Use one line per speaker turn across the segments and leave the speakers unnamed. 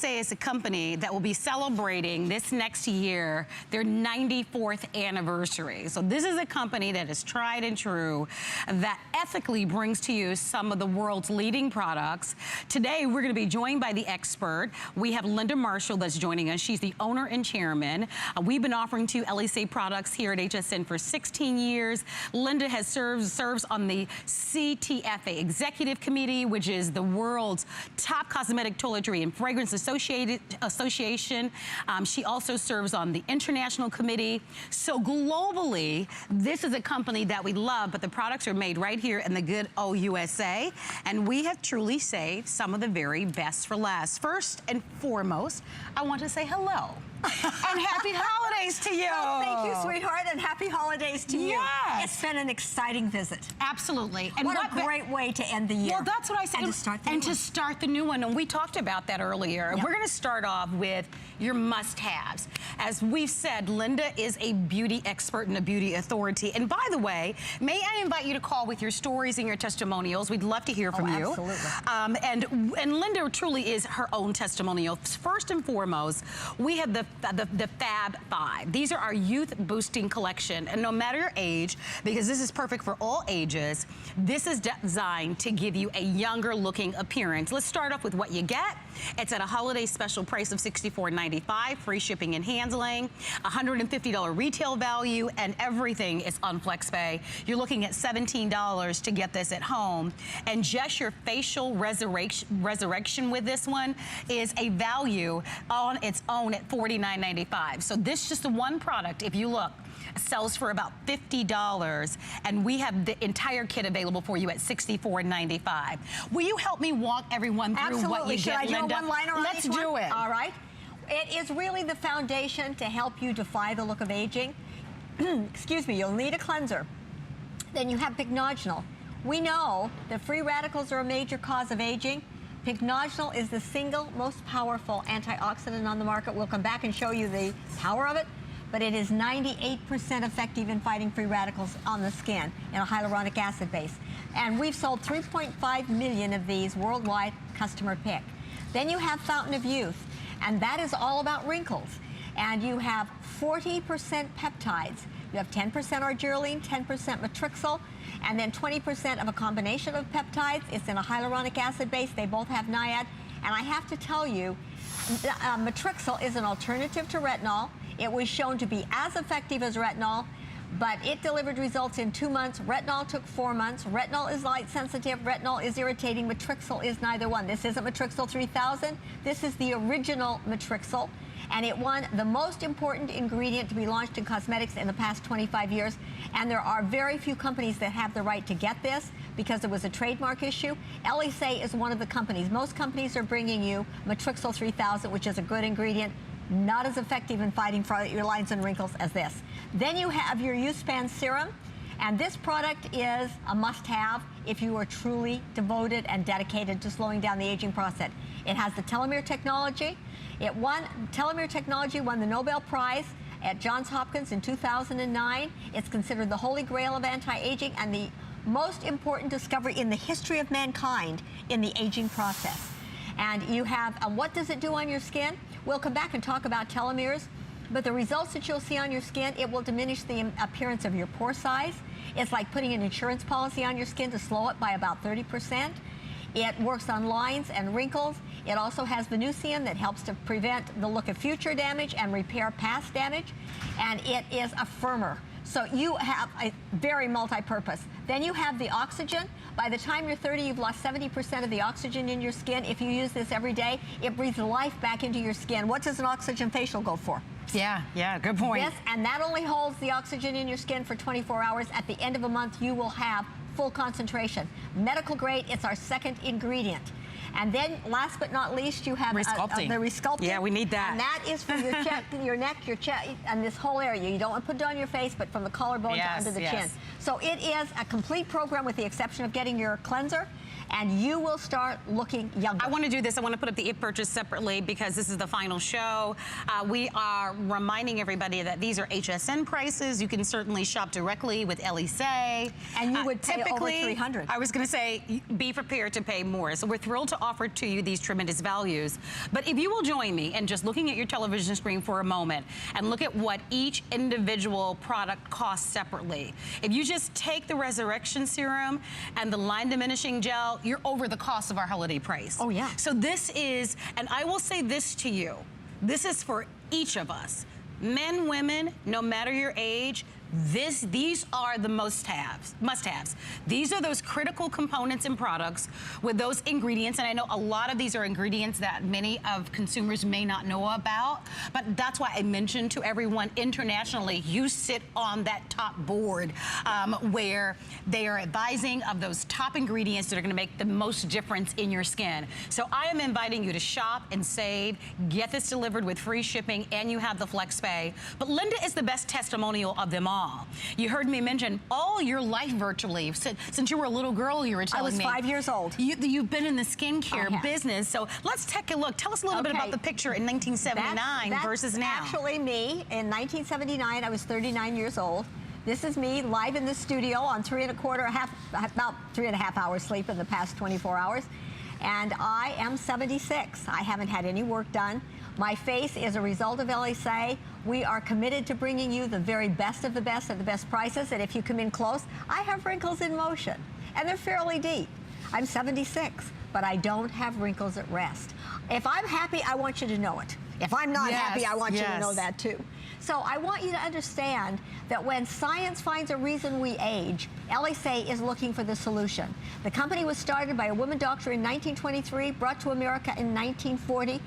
LSA is a company that will be celebrating this next year their 94th anniversary. So this is a company that is tried and true, that ethically brings to you some of the world's leading products. Today, we're gonna be joined by the expert. We have Linda Marshall that's joining us. She's the owner and chairman. We've been offering to LSA products here at HSN for 16 years. Linda has serves on the CTFA Executive Committee, which is the world's top cosmetic, toiletry, and fragrance association. She also serves on the International Committee. So globally, this is a company that we love, but the products are made right here in the good old USA. And we have truly saved some of the very best for last. First and foremost, I want to say hello. And happy holidays to you.
Oh, thank you, sweetheart, and happy holidays to you.
Yes.
It's been an exciting visit.
Absolutely.
And what a great way to end the year.
Well, that's what I said.
And to start the
new one. And we talked about that earlier.
Yep.
We're going to start off with your must-haves. As we've said, Linda is a beauty expert and a beauty authority. And by the way, may I invite you to call with your stories and your testimonials. We'd love to hear from you.
Absolutely.
And Linda truly is her own testimonial. First and foremost, we have the Fab 5. These are our youth boosting collection. And no matter your age, because this is perfect for all ages, this is designed to give you a younger looking appearance. Let's start off with what you get. It's at a holiday special price of $64.95, free shipping and handling, $150 retail value, and everything is on FlexPay. You're looking at $17 to get this at home. And just your facial resurrection with this one is a value on its own at $49.95. So this just the one product, if you look, sells for about $50, and we have the entire kit available for you at $64.95. Will you help me walk everyone through what you get, Linda?
Should I do a one-liner on
Let's
each one?
do it.
All right. It is really the foundation to help you defy the look of aging. Excuse me, you'll need a cleanser. Then you have Pycnogenol. We know that free radicals are a major cause of aging. Pycnogenol is the single most powerful antioxidant on the market. We'll come back and show you the power of it. But it is 98% effective in fighting free radicals on the skin in a hyaluronic acid base. And we've sold 3.5 million of these worldwide, customer pick. Then you have Fountain of Youth, and that is all about wrinkles. And you have 40% peptides. You have 10% argireline, 10% matrixyl, and then 20% of a combination of peptides. It's in a hyaluronic acid base. They both have NIAID. And I have to tell you, matrixyl is an alternative to retinol. It was shown to be as effective as retinol, but it delivered results in 2 months. Retinol took 4 months. Retinol is light sensitive. Retinol is irritating. Matrixyl is neither one. This isn't Matrixyl 3000. This is the original Matrixyl, and it won the most important ingredient to be launched in cosmetics in the past 25 years. And there are very few companies that have the right to get this because it was a trademark issue. LSA is one of the companies. Most companies are bringing you Matrixyl 3000, which is a good ingredient, not as effective in fighting your lines and wrinkles as this. Then you have your YouthSpan serum, and this product is a must-have if you are truly devoted and dedicated to slowing down the aging process. It has the telomere technology. Telomere technology won the Nobel Prize at Johns Hopkins in 2009. It's considered the holy grail of anti-aging and the most important discovery in the history of mankind in the aging process. And you have, what does it do on your skin? We'll come back and talk about telomeres, but the results that you'll see on your skin, it will diminish the appearance of your pore size. It's like putting an insurance policy on your skin to slow it by about 30%. It works on lines and wrinkles. It also has Venusium that helps to prevent the look of future damage and repair past damage. And it is a firmer. So you have a very multi-purpose. Then you have the oxygen. By the time you're 30, you've lost 70% of the oxygen in your skin. If you use this every day, it breathes life back into your skin. What does an oxygen facial go for?
Yeah, good point.
Yes, and that only holds the oxygen in your skin for 24 hours. At the end of a month, you will have full concentration. Medical grade, it's our second ingredient. And then, last but not least, you have the Resculpting.
Yeah, we need that.
And that is for your chest, your neck, your chest, and this whole area. You don't want to put it on your face, but from the collarbone to under the chin. So it is a complete program with the exception of getting your cleanser. and you will start looking younger.
I want to do this. I want to put up the if purchase separately because this is the final show. We are reminding everybody that these are HSN prices. You can certainly shop directly with Ellie Say.
And you would pay over
typically,
$300.
I was going to say, be prepared to pay more. So we're thrilled to offer to you these tremendous values. But if you will join me in just looking at your television screen for a moment and look at what each individual product costs separately. If you just take the Resurrection Serum and the line diminishing gel, you're over the cost of our holiday price.
Oh, yeah.
So this is, and I will say this to you, this is for each of us. Men, women, no matter your age, these are the must-haves. These are those critical components and products with those ingredients, and I know a lot of these are ingredients that many of consumers may not know about, but that's why I mentioned to everyone internationally, you sit on that top board where they are advising of those top ingredients that are gonna make the most difference in your skin. So I am inviting you to shop and save, get this delivered with free shipping, and you have the flex pay. But Linda is the best testimonial of them all. You heard me mention all your life virtually. Since you were a little girl, you were telling me.
I was 5 years old.
You've been in the skincare business. So let's take a look. Tell us a little bit about the picture in 1979 versus now.
Actually me. In 1979, I was 39 years old. This is me live in the studio on about 3.5 hours sleep in the past 24 hours. And I am 76. I haven't had any work done. My face is a result of Ellie Say. We are committed to bringing you the very best of the best at the best prices. And if you come in close, I have wrinkles in motion. And they're fairly deep. I'm 76, but I don't have wrinkles at rest. If I'm happy, I want you to know it. If I'm not happy, I want you to know that too. So I want you to understand that when science finds a reason we age, Ellie Say is looking for the solution. The company was started by a woman doctor in 1923, brought to America in 1940,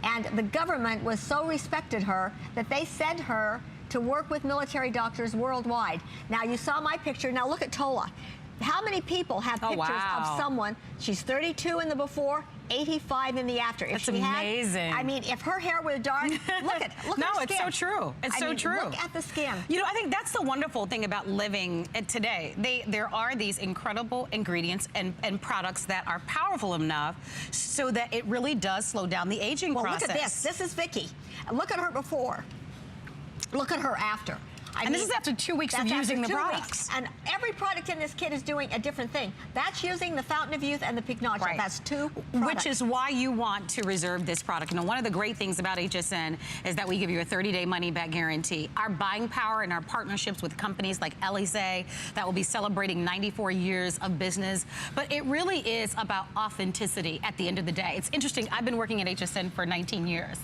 and the government was so respected her that they sent her to work with military doctors worldwide. Now you saw my picture, now look at Tola. How many people have pictures of someone, she's 32 in the before, 85 in the after.
That's amazing.
I mean, if her hair was dark, look at her
No,
skin.
it's so true. It's so true.
Look at the skin.
You know, I think that's the wonderful thing about living today. There are these incredible ingredients and products that are powerful enough so that it really does slow down the aging process.
Look at this. This is Vicky. Look at her before. Look at her after.
And this is after 2 weeks of using the products.
And every product in this kit is doing a different thing. That's using the Fountain of Youth and the Pignacia.
Right.
That's two products.
Which is why you want to reserve this product. You know, one of the great things about HSN is that we give you a 30-day money-back guarantee. Our buying power and our partnerships with companies like Ellie Say that will be celebrating 94 years of business. But it really is about authenticity at the end of the day. It's interesting. I've been working at HSN for 19 years.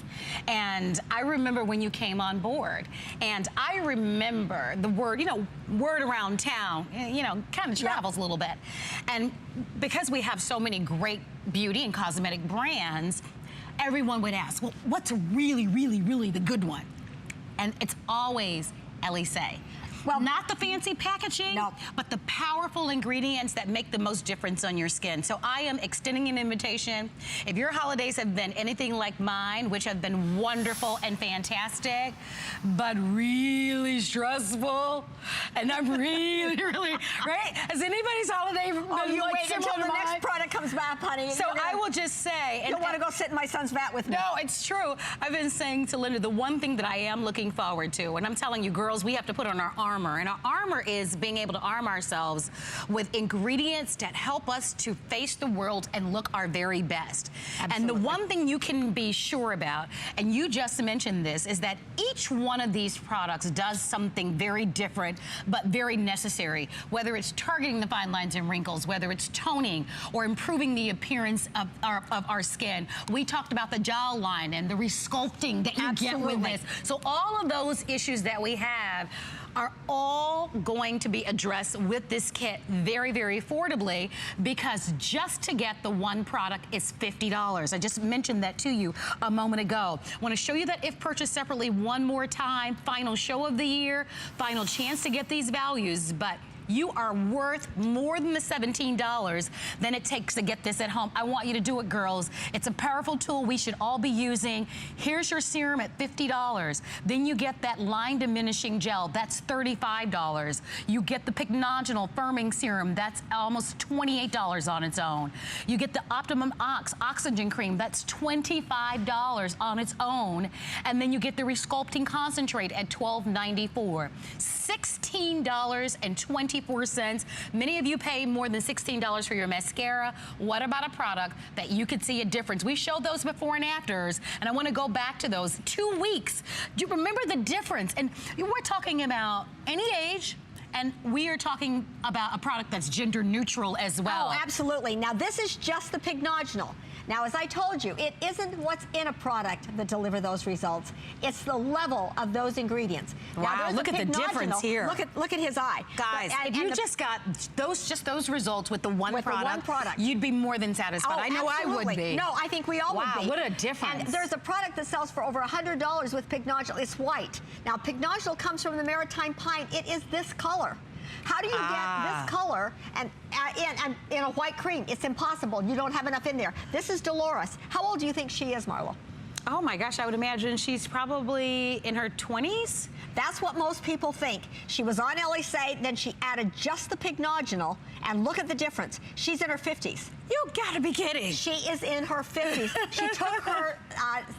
And I remember when you came on board. And I remember the word, you know, word around town, you know, kind of travels a little bit. And because we have so many great beauty and cosmetic brands, everyone would ask, well, what's really, really, really the good one? And it's always Ellie Say. Well, not the fancy packaging, but the powerful ingredients that make the most difference on your skin. So I am extending an invitation. If your holidays have been anything like mine, which have been wonderful and fantastic, but really stressful, and I'm really, really, right? Has anybody's holiday been
you
like
wait until the next product comes back, honey.
So I will just say.
You'll want to go sit in my son's vat with me.
No, it's true. I've been saying to Linda, the one thing that I am looking forward to, and I'm telling you, girls, we have to put on our armor. And our armor is being able to arm ourselves with ingredients that help us to face the world and look our very best. Absolutely. And the one thing you can be sure about, and you just mentioned this, is that each one of these products does something very different, but very necessary. Whether it's targeting the fine lines and wrinkles, whether it's toning or improving the appearance of our skin. We talked about the jawline and the resculpting that you get with this. So all of those issues that we have are all going to be addressed with this kit very, very affordably, because just to get the one product is $50. I just mentioned that to you a moment ago. I want to show you that if purchased separately one more time, final show of the year, final chance to get these values, but You are worth more than the $17 than it takes to get this at home. I want you to do it, girls. It's a powerful tool we should all be using. Here's your serum at $50. Then you get that line diminishing gel. That's $35. You get the Pycnogenol firming serum. That's almost $28 on its own. You get the Optimum Oxygen Cream. That's $25 on its own. And then you get the Resculpting Concentrate at $12.94. $16.24. Many of you pay more than $16 for your mascara. What about a product that you could see a difference? We showed those before and afters, and I want to go back to those. 2 weeks. Do you remember the difference? And we're talking about any age, and we are talking about a product that's gender neutral as well.
Oh, absolutely. Now, this is just the Pycnogenol. Now, as I told you, it isn't what's in a product that deliver those results. It's the level of those ingredients.
Wow,
now,
look at the difference here.
Look at his eye.
Guys, if you just got those results with the one product, you'd be more than satisfied.
Oh,
I know
absolutely.
I would be.
No, I think we all would be.
Wow, what a difference.
And there's a product that sells for over $100 with Pycnogenol. It's white. Now, Pycnogenol comes from the Maritime pine. It is this color. How do you get this color and in a white cream? It's impossible. You don't have enough in there. This is Dolores. How old do you think she is, Marlo?
Oh my gosh, I would imagine she's probably in her 20s.
That's what most people think. She was on LSA, then she added just the Pycnogenol, and look at the difference. She's in her 50s.
You gotta be kidding.
She is in her 50s. She took her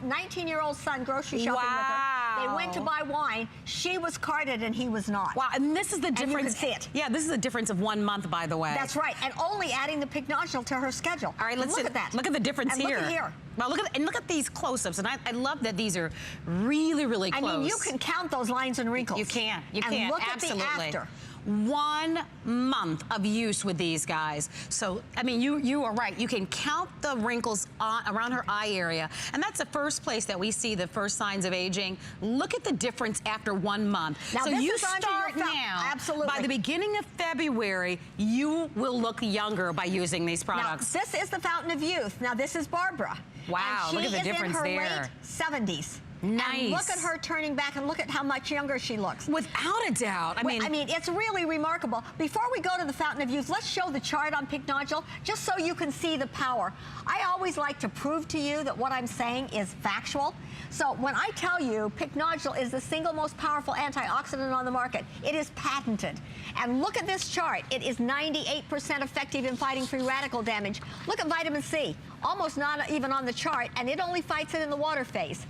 19-year-old son grocery shopping with her. They went to buy wine. She was carded and he was not.
Wow, and this is the difference.
And you can see it.
Yeah, this is a difference of 1 month, by the way.
That's right, and only adding the Pycnogenol to her schedule.
All right, let's
look at that.
Look at the difference
and
here.
Look at here.
Well, look at these close-ups, and I love that these are really, really close.
I mean, you can count those lines and wrinkles.
You can.
And look
Absolutely.
at the after.
1 month of use with these guys. So, I mean, you are right. You can count the wrinkles around her eye area, and that's the first place that we see the first signs of aging. Look at the difference after 1 month.
Now,
so
this
you
is
start now.
Absolutely.
By the beginning of February, you will look younger by using these products.
Now, this is the Fountain of Youth. Now, this is Barbara.
Wow,
and
look at the difference there.
She is in her late 70s.
Nice.
And look at her turning back and look at how much younger she looks.
Without a doubt. I mean,
it's really remarkable. Before we go to the Fountain of Youth, let's show the chart on Pycnogenol just so you can see the power. I always like to prove to you that what I'm saying is factual. So when I tell you Pycnogenol is the single most powerful antioxidant on the market, it is patented. And look at this chart. It is 98% effective in fighting free radical damage. Look at vitamin C, almost not even on the chart, and it only fights it in the water phase.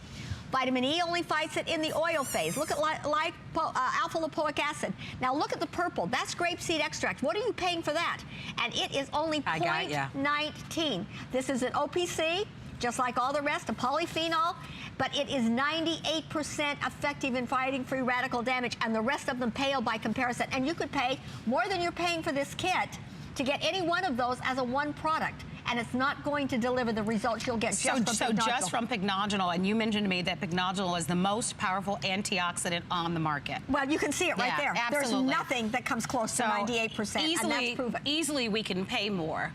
Vitamin E only fights it in the oil phase. Look at alpha lipoic acid. Now look at the purple. That's grapeseed extract. What are you paying for that? And it is only 0.19. This is an OPC, just like all the rest, a polyphenol, but it is 98% effective in fighting free radical damage, and the rest of them pale by comparison. And you could pay more than you're paying for this kit to get any one of those as a one product. And it's not going to deliver the results you'll get just from Pycnogenol.
So just from Pycnogenol, and you mentioned to me that Pycnogenol is the most powerful antioxidant on the market.
Well, you can see it right there.
Absolutely.
There's nothing that comes close to 98%, and that's proven.
Easily we can pay more.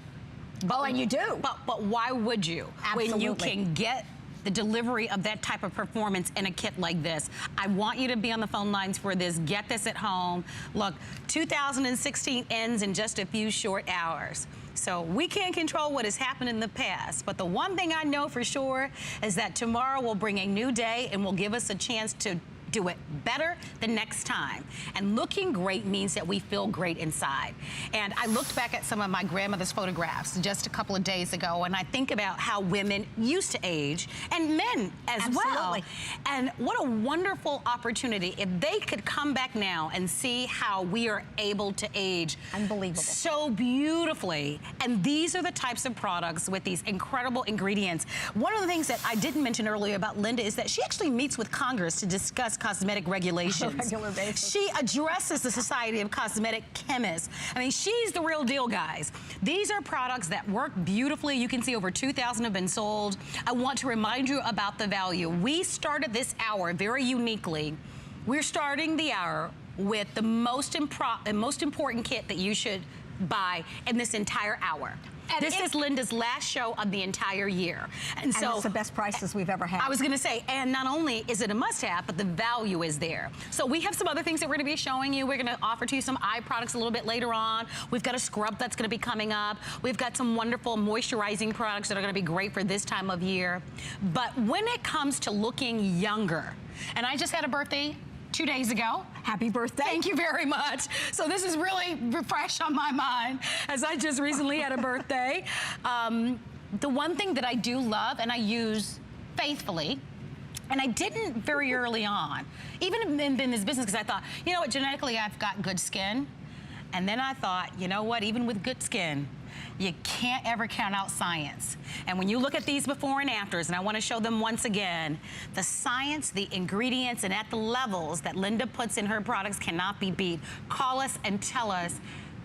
Oh, and you do.
But why would you?
Absolutely.
When you can get the delivery of that type of performance in a kit like this. I want you to be on the phone lines for this. Get this at home. Look, 2016 ends in just a few short hours. So we can't control what has happened in the past, but the one thing I know for sure is that tomorrow will bring a new day and will give us a chance to do it better the next time. And looking great means that we feel great inside. And I looked back at some of my grandmother's photographs just a couple of days ago, and I think about how women used to age, and men as well. And what a wonderful opportunity if they could come back now and see how we are able to age.
Unbelievable.
So beautifully. And these are the types of products with these incredible ingredients. One of the things that I didn't mention earlier about Linda is that she actually meets with Congress to discuss cosmetic regulations.
On a regular basis.
She addresses the Society of Cosmetic Chemists. I mean, she's the real deal, guys. These are products that work beautifully. You can see over 2,000 have been sold. I want to remind you about the value. We started this hour very uniquely. We're starting the hour with the most important kit that you should buy in this entire hour.
And
this is Linda's last show of the entire year. And so
it's the best prices we've ever had.
I was gonna say, and not only is it a must-have, but the value is there. So we have some other things that we're gonna be showing you. We're gonna offer to you some eye products a little bit later on. We've got a scrub that's gonna be coming up. We've got some wonderful moisturizing products that are gonna be great for this time of year. But when it comes to looking younger, and I just had a birthday 2 days ago.
Happy birthday.
Thank you very much. So this is really fresh on my mind as I just recently had a birthday. The one thing that I do love and I use faithfully, and I didn't very early on, even in this business, because I thought, you know what, genetically I've got good skin. And then I thought, you know what, even with good skin, you can't ever count out science. And when you look at these before and afters, and I want to show them once again, the science, the ingredients, and at the levels that Linda puts in her products cannot be beat. Call us and tell us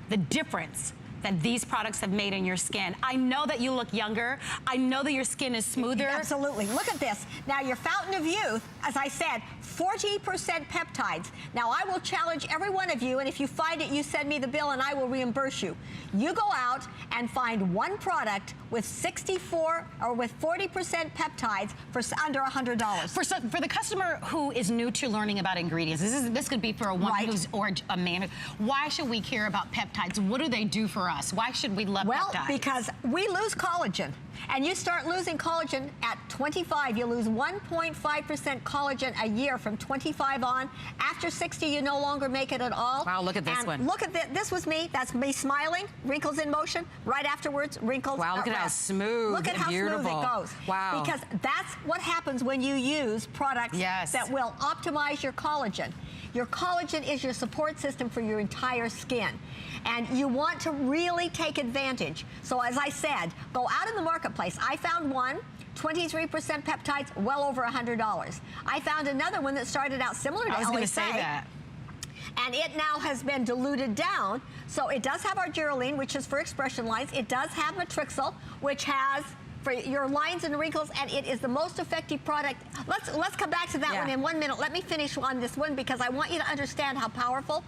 the difference that these products have made in your skin. I know that you look younger. I know that your skin is smoother.
Absolutely. Look at this. Now, your Fountain of Youth, as I said, 40% peptides. Now, I will challenge every one of you, and if you find it, you send me the bill and I will reimburse you. You go out and find one product with 64 or with 40% peptides for under $100.
For the customer who is new to learning about ingredients, this could be for a woman who's, or a man. Why should we care about peptides? What do they do for us? Why should we love peptides?
Well, because we lose collagen. And you start losing collagen at 25. You lose 1.5% collagen a year from 25 on. After 60, you no longer make it at all.
Wow, look at this one.
Look at this. This was me. That's me smiling. Wrinkles in motion. Right afterwards, wrinkles.
Wow, look at how smooth
Look at how
beautiful.
smooth it goes.
Wow.
Because that's what happens when you use products
Yes.
that will optimize your collagen. Your collagen is your support system for your entire skin. And you want to really take advantage. So as I said, go out in the marketplace. I found one, 23% peptides, well over $100. I found another one that started out similar to LHA.
I was going to say that.
And it now has been diluted down. So it does have argireline, which is for expression lines. It does have Matrixyl, which has for your lines and wrinkles, and it is the most effective product. Let's come back to that one in 1 minute. Let me finish on this one because I want you to understand how powerful.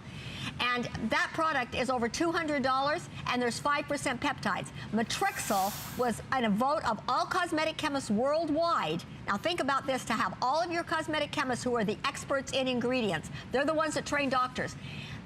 And that product is over $200, and there's 5% peptides. Matrixyl was in a vote of all cosmetic chemists worldwide. Now think about this, to have all of your cosmetic chemists who are the experts in ingredients. They're the ones that train doctors.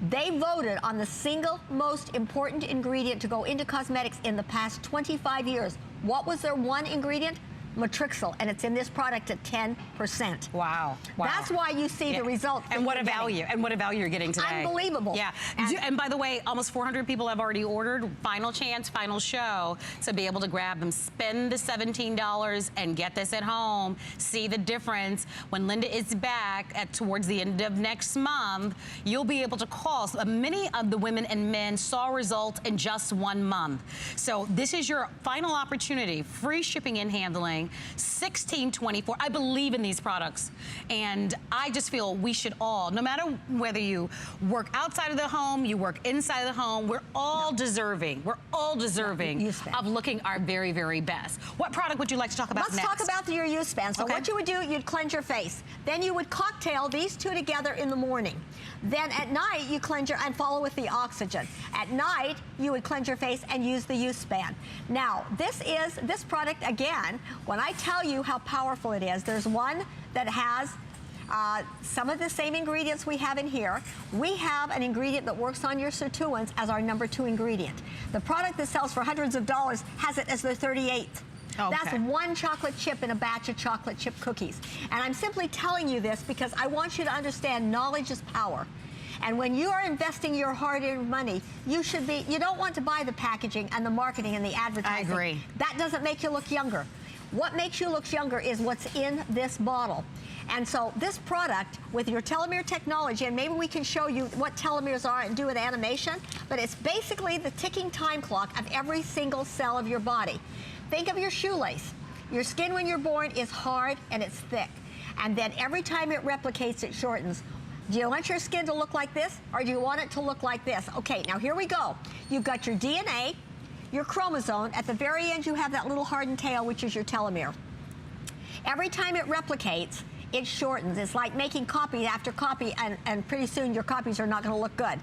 They voted on the single most important ingredient to go into cosmetics in the past 25 years. What was their one ingredient? Matrixyl, and it's in this product at 10%.
Wow.
That's why you see the results.
And what a value. And what a value you're getting today.
Unbelievable.
Yeah. And by the way, almost 400 people have already ordered. Final chance, final show to be able to grab them. Spend the $17 and get this at home. See the difference. When Linda is back towards the end of next month, you'll be able to call. Many of the women and men saw results in just 1 month. So this is your final opportunity. Free shipping and handling. $16.24. I believe in these products, and I just feel we should all, no matter whether you work outside of the home, you work inside of the home, we're all deserving. We're all deserving of looking our very, very best. What product would you like to talk about next?
Let's talk about your use span. So
Okay.
what you would do, you'd cleanse your face. Then you would cocktail these two together in the morning. Then at night, you cleanse your, and follow with the oxygen. At night, you would cleanse your face and use the use span. Now, this product, again, when I tell you how powerful it is, there's one that has some of the same ingredients we have in here. We have an ingredient that works on your sirtuins as our #2 ingredient. The product that sells for hundreds of dollars has it as their 38th.
Okay.
That's one chocolate chip in a batch of chocolate chip cookies. And I'm simply telling you this because I want you to understand knowledge is power. And when you are investing your hard-earned money, you don't want to buy the packaging and the marketing and the advertising.
I agree.
That doesn't make you look younger. What makes you look younger is what's in this bottle. And so this product with your telomere technology, and maybe we can show you what telomeres are and do an animation, but it's basically the ticking time clock of every single cell of your body. Think of your shoelace. Your skin when you're born is hard and it's thick. And then every time it replicates, it shortens. Do you want your skin to look like this, or do you want it to look like this? Okay, now here we go. You've got your DNA, your chromosome. At the very end, you have that little hardened tail, which is your telomere. Every time it replicates, it shortens. It's like making copy after copy, and pretty soon your copies are not going to look good.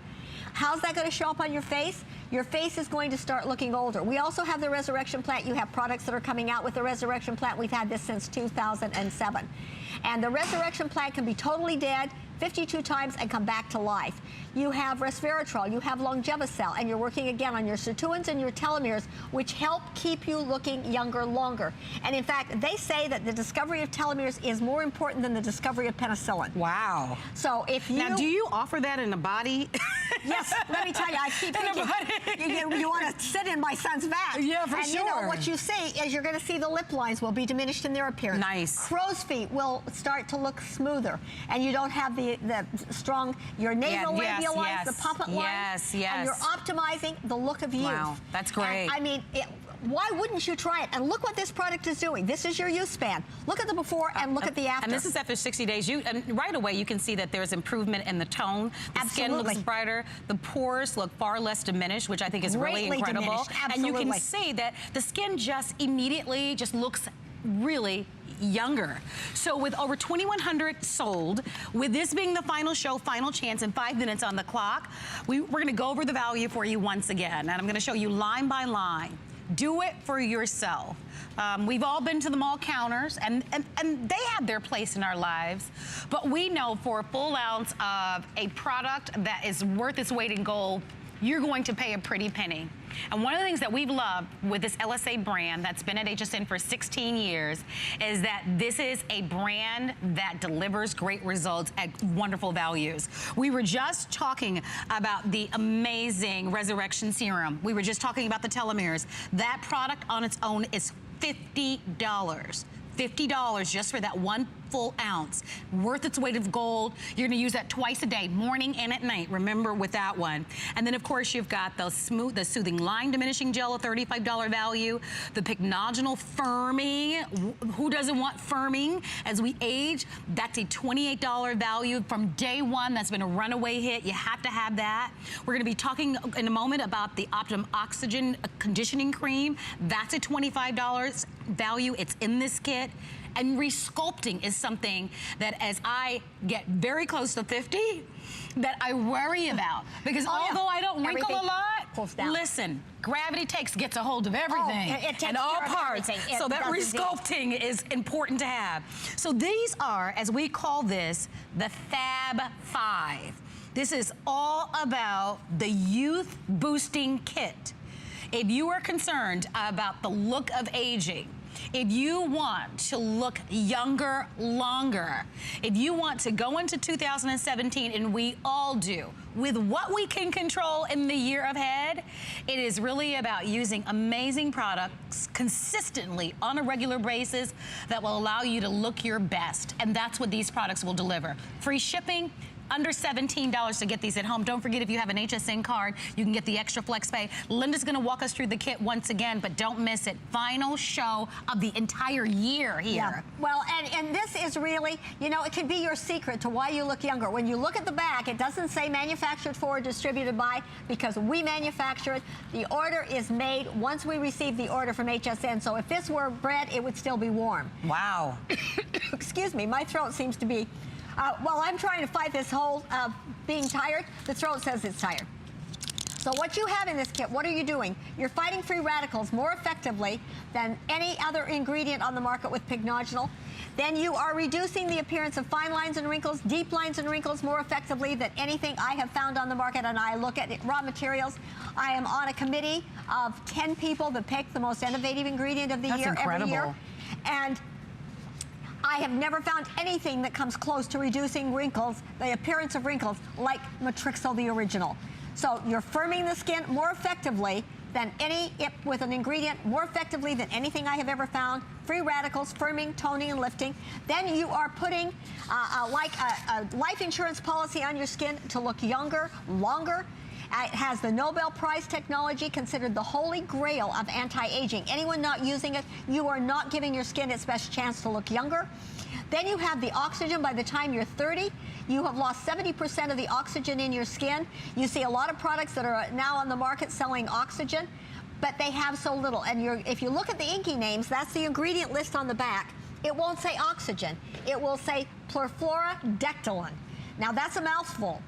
How's that going to show up on your face? your face is going to start looking older. We also have the Resurrection Plant. You have products that are coming out with the Resurrection Plant. We've had this since 2007. And the Resurrection Plant can be totally dead 52 times and come back to life. You have resveratrol, you have Longevicel, and you're working again on your sirtuins and your telomeres, which help keep you looking younger longer. And in fact, they say that the discovery of telomeres is more important than the discovery of penicillin.
Wow.
So if you...
Now, do you offer that in a body?
Yes, let me tell you, I keep thinking, you want to sit in my son's vat.
Yeah, for
and
sure.
And you know, what you see is you're going to see the lip lines will be diminished in their appearance.
Nice.
Crow's feet will start to look smoother, and you don't have the strong, your nasal labial lines, the puppet lines.
Yes, yes.
And you're optimizing the look of youth.
Wow, that's great.
And, I mean, why wouldn't you try it? And look what this product is doing. This is your youth span. Look at the before and look at the after.
And this is after 60 days. And right away, you can see that there's improvement in the tone. The skin looks brighter. The pores look far less diminished, which I think is really incredible.
Diminished. Absolutely.
And you can see that the skin just immediately just looks really younger. So with over 2,100 sold, with this being the final show, final chance, and 5 minutes on the clock, we're going to go over the value for you once again. And I'm going to show you line by line. Do it for yourself. We've all been to the mall counters, and they have their place in our lives, but we know for a full ounce of a product that is worth its weight in gold, you're going to pay a pretty penny. And one of the things that we've loved with this LSA brand that's been at HSN for 16 years is that this is a brand that delivers great results at wonderful values. We were just talking about the amazing Resurrection Serum. We were just talking about the telomeres. That product on its own is $50. $50 just for that one full ounce, worth its weight of gold. You're going to use that twice a day, morning and at night. Remember, with that one. And then, of course, you've got the soothing line diminishing gel, a $35 value. The pycnogenol firming. Who doesn't want firming as we age? That's a $28 value from day one. That's been a runaway hit. You have to have that. We're going to be talking in a moment about the Optimum Oxygen Conditioning Cream. That's a $25 value. It's in this kit. And resculpting is something that as I get very close to 50, that I worry about. Because although I don't wrinkle a lot, listen, gravity gets a hold of everything and all parts. So that resculpting is important to have. So these are, as we call this, the Fab 5. This is all about the youth boosting kit. If you are concerned about the look of aging, if you want to look younger longer, if you want to go into 2017, and we all do, with what we can control in the year ahead, it is really about using amazing products consistently on a regular basis that will allow you to look your best. And that's what these products will deliver. Free shipping, under $17 to get these at home. Don't forget, if you have an HSN card, you can get the extra flex pay. Linda's gonna walk us through the kit once again, but don't miss it. Final show of the entire year here.
Yeah. Well, and this is really, you know, it can be your secret to why you look younger. When you look at the back, it doesn't say manufactured for or distributed by, because we manufacture it. The order is made once we receive the order from HSN. So if this were bread, it would still be warm.
Wow.
Excuse me, my throat seems to be, while I'm trying to fight this whole being tired, the throat says it's tired. So what you have in this kit, what are you doing? You're fighting free radicals more effectively than any other ingredient on the market with pycnogenol. Then you are reducing the appearance of fine lines and wrinkles, deep lines and wrinkles more effectively than anything I have found on the market. And I look at raw materials. I am on a committee of 10 people that pick the most innovative ingredient of the year every year. And I have never found anything that comes close to reducing wrinkles, the appearance of wrinkles, like Matrixyl, the original. So you're firming the skin more effectively than with an ingredient, more effectively than anything I have ever found. Free radicals, firming, toning, and lifting. Then you are putting like a life insurance policy on your skin to look younger, longer. It has the Nobel Prize technology, considered the holy grail of anti-aging. Anyone not using it, you are not giving your skin its best chance to look younger. Then you have the oxygen. By the time you're 30, you have lost 70% of the oxygen in your skin. You see a lot of products that are now on the market selling oxygen, but they have so little. And if you look at the inky names, that's the ingredient list on the back. It won't say oxygen. It will say perfluorodectilin. Now that's a mouthful,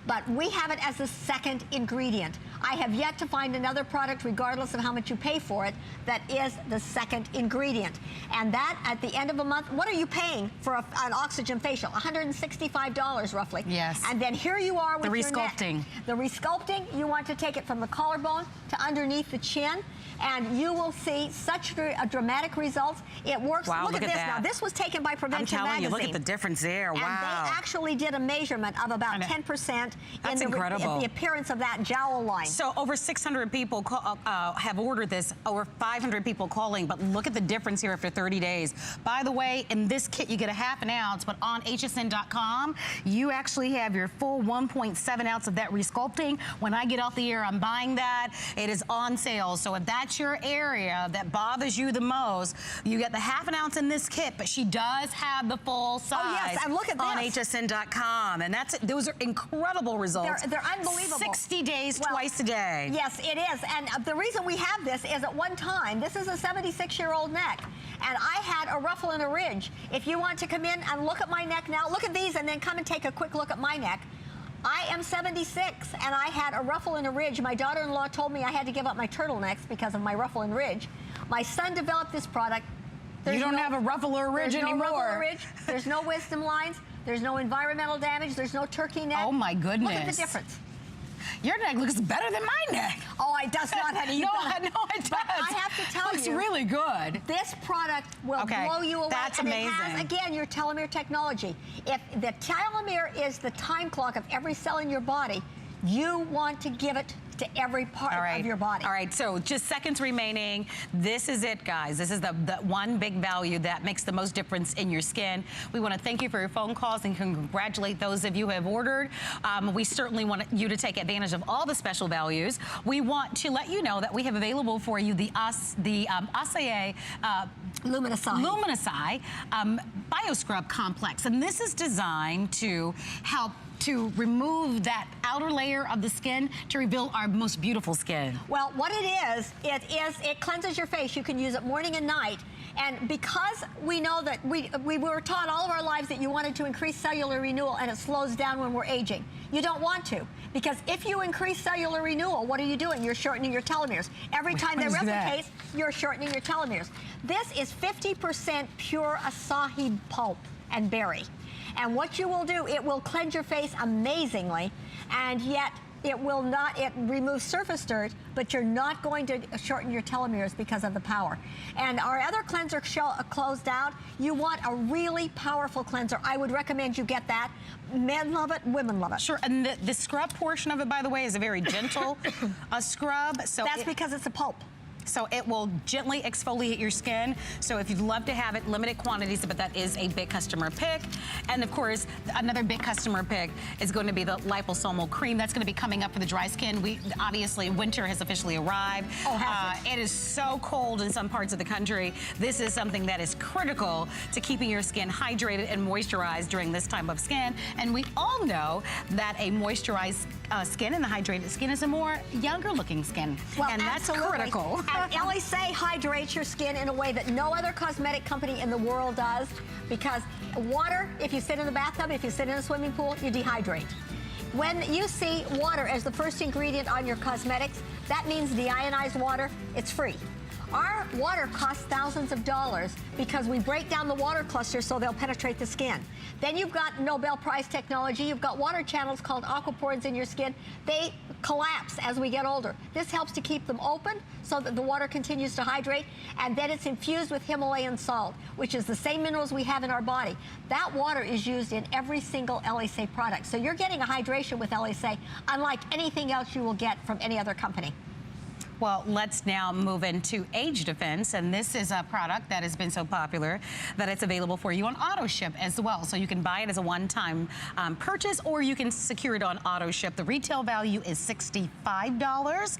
but we have it as the second ingredient. I have yet to find another product, regardless of how much you pay for it, that is the second ingredient. And that, at the end of a month, what are you paying for an oxygen facial? $165 roughly.
Yes.
And then here you are with
the
your
resculpting.
neck. The resculpting, you want to take it from the collarbone to underneath the chin, and you will see such a dramatic results. It works.
Wow,
look at this
that.
now. This was taken by Prevention
I'm telling
Magazine.
you, look at the difference there.
And
wow.
they actually did a measurement of about 10%
That's
in
incredible.
the appearance of that jowl line.
So over 600 people have ordered this, over 500 people calling, but look at the difference here after 30 days. By the way, in this kit, you get a half an ounce, but on hsn.com, you actually have your full 1.7 ounce of that resculpting. When I get off the air, I'm buying that. It is on sale. So if that's your area that bothers you the most, you get the half an ounce in this kit, but she does have the full size.
Oh, yes, and look at
on
this.
hsn.com. And those are incredible results.
They're unbelievable.
60 days, twice a day.
Yes, it is. And the reason we have this is at one time, this is a 76-year-old neck, and I had a ruffle and a ridge. If you want to come in and look at my neck now, look at these and then come and take a quick look at my neck. I am 76, and I had a ruffle and a ridge. My daughter-in-law told me I had to give up my turtlenecks because of my ruffle and ridge. My son developed this product.
You don't have a ruffle or a ridge anymore.
There's no ruffle or ridge. There's no wisdom lines. There's no environmental damage. There's no turkey neck.
Oh, my goodness.
Look at the difference.
Your neck looks better than my neck.
Oh, it does not, honey.
No, it does.
But I have to tell
looks
you.
really good.
This product will blow you away.
That's
and
amazing.
It has, again, your telomere technology. If the telomere is the time clock of every cell in your body, you want to give it to every part of your body.
All right, so just seconds remaining. This is it, guys. This is the one big value that makes the most difference in your skin. We want to thank you for your phone calls and congratulate those of you who have ordered. We certainly want you to take advantage of all the special values. We want to let you know that we have available for you the Acai Luminicide BioScrub Complex. And this is designed to help to remove that outer layer of the skin to reveal our most beautiful skin.
Well, what it cleanses your face. You can use it morning and night. And because we know that we were taught all of our lives that you wanted to increase cellular renewal, and it slows down when we're aging. You don't want to, because if you increase cellular renewal, what are you doing? You're shortening your telomeres. Every time they replicate, you're shortening your telomeres. This is 50% pure acai pulp and berry. And what you will do, it will cleanse your face amazingly, and yet it will not, it removes surface dirt, but you're not going to shorten your telomeres because of the power. And our other cleanser closed out. You want a really powerful cleanser. I would recommend you get that. Men love it, women love it.
Sure, and the scrub portion of it, by the way, is a very gentle scrub. So
that's because it's a pulp.
So it will gently exfoliate your skin. So if you'd love to have it, limited quantities, but that is a big customer pick. And of course, another big customer pick is going to be the liposomal cream. That's going to be coming up for the dry skin. Obviously, winter has officially arrived.
Oh, has it?
It is so cold in some parts of the country. This is something that is critical to keeping your skin hydrated and moisturized during this time of skin. And we all know that a moisturized skin and the hydrated skin is a more younger looking skin.
Well,
and that's
absolutely.
critical.
And LSA hydrates your skin in a way that no other cosmetic company in the world does, because water, if you sit in the bathtub, if you sit in a swimming pool, you dehydrate. When you see water as the first ingredient on your cosmetics, that means deionized water, it's free. Our water costs thousands of dollars because we break down the water clusters so they'll penetrate the skin. Then you've got Nobel Prize technology. You've got water channels called aquapores in your skin. They collapse as we get older. This helps to keep them open so that the water continues to hydrate, and then it's infused with Himalayan salt, which is the same minerals we have in our body. That water is used in every single LSA product. So you're getting a hydration with LSA unlike anything else you will get from any other company.
Well, let's now move into Age Defense, and this is a product that has been so popular that it's available for you on auto ship as well. So you can buy it as a one-time purchase, or you can secure it on auto ship. The retail value is $65,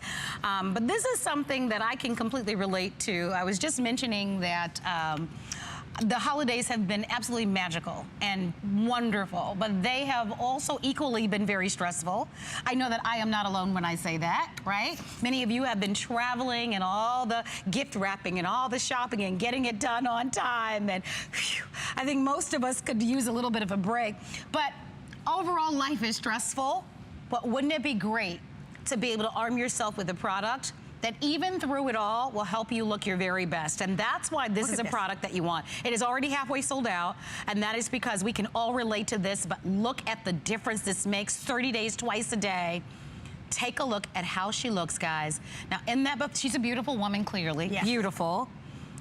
but this is something that I can completely relate to. I was just mentioning that the holidays have been absolutely magical and wonderful, but they have also equally been very stressful. I know that I am not alone when I say that, right? Many of you have been traveling and all the gift wrapping and all the shopping and getting it done on time. And whew, I think most of us could use a little bit of a break. But overall, life is stressful. But wouldn't it be great to be able to arm yourself with a product that even through it all will help you look your very best. And that's why this is a product that you want. It is already halfway sold out, and that is because we can all relate to this, but look at the difference this makes. 30 days, twice a day. Take a look at how she looks, guys. Now, in that book, she's a beautiful woman, clearly.
Yes.
Beautiful.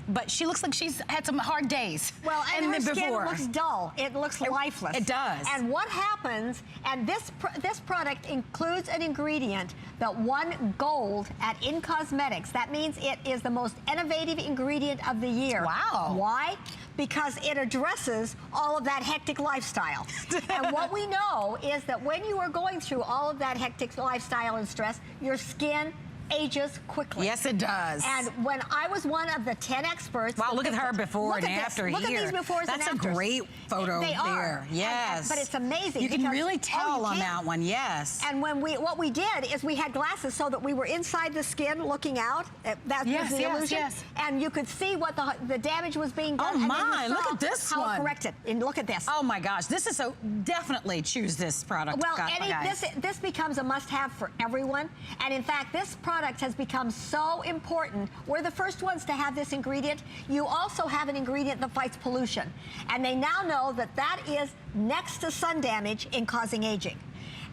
But she looks like she's had some hard days.
Well, and her skin looks dull. It looks lifeless.
It does.
And what happens, and this product includes an ingredient that won gold at In Cosmetics. That means it is the most innovative ingredient of the year.
Wow.
Why? Because it addresses all of that hectic lifestyle. And what we know is that when you are going through all of that hectic lifestyle and stress, your skin ages quickly.
Yes, it does.
And when I was one of the 10 experts...
Wow, look at her before and after here.
Look at these befores and afters.
That's a great photo
they
there.
Are.
Yes.
But it's amazing.
You can really
because,
tell on that one, yes.
And when what we did is we had glasses so that we were inside the skin looking out. That was the illusion.
Yes.
And you could see what the damage was being done.
Oh
and
my, look at this
how
one.
How corrected. And look at this.
Oh my gosh, this is so, definitely choose this product.
Well,
guys.
this becomes a must-have for everyone. And in fact, this product has become so important. We're the first ones to have this ingredient. You also have an ingredient that fights pollution. And they now know that that is next to sun damage in causing aging.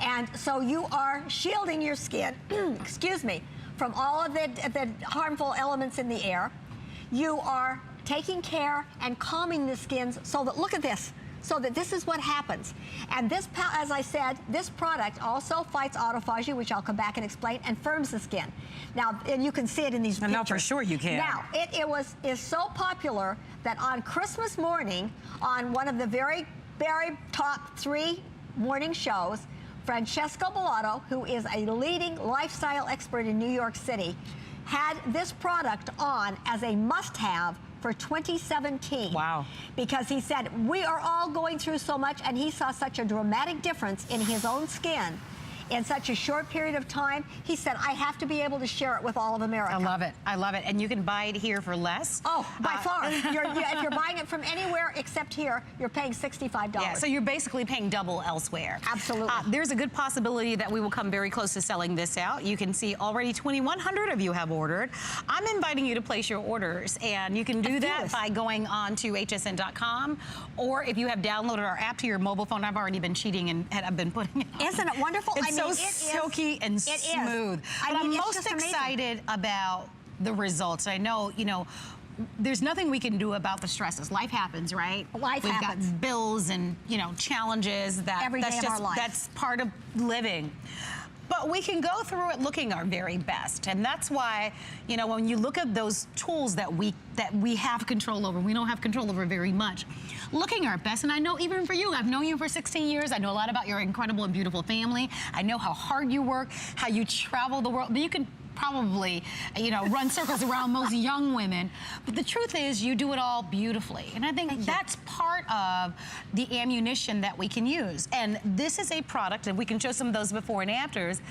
And so you are shielding your skin, excuse me, from all of the harmful elements in the air. You are taking care and calming the skins so that, look at this, so that this is what happens. And this, as I said, this product also fights autophagy, which I'll come back and explain, and firms the skin. Now, and you can see it in these pictures.
No, for sure you can.
Now, it is so popular that on Christmas morning, on one of the very top 3 morning shows, Francesco Bellato, who is a leading lifestyle expert in New York City, had this product on as a must-have for 2017.
Wow.
Because he said, we are all going through so much, and he saw such a dramatic difference in his own skin in such a short period of time. He said, I have to be able to share it with all of America.
I love it. I love it. And you can buy it here for less.
Oh, by far. If you're buying it from anywhere except here, you're paying $65.
Yeah, so you're basically paying double elsewhere.
Absolutely.
There's a good possibility that we will come very close to selling this out. You can see already 2,100 of you have ordered. I'm inviting you to place your orders, and you can do that by going on to hsn.com, or if you have downloaded our app to your mobile phone. I've already been cheating and I've been putting it on.
Isn't it wonderful?
It's so silky and smooth. But I'm most excited about the results. I know, you know, there's nothing we can do about the stresses. Life happens, right?
Life happens.
We've got bills and, you know, challenges that
every day of our life.
That's part of living. But we can go through it looking our very best. And that's why, you know, when you look at those tools that we have control over, we don't have control over very much. Looking our best, and I know even for you, I've known you for 16 years. I know a lot about your incredible and beautiful family. I know how hard you work, how you travel the world. But you can probably, you know, run circles around most young women. But the truth is, you do it all beautifully. And I think that's part of the ammunition that we can use. And this is a product, and we can show some of those before and afters,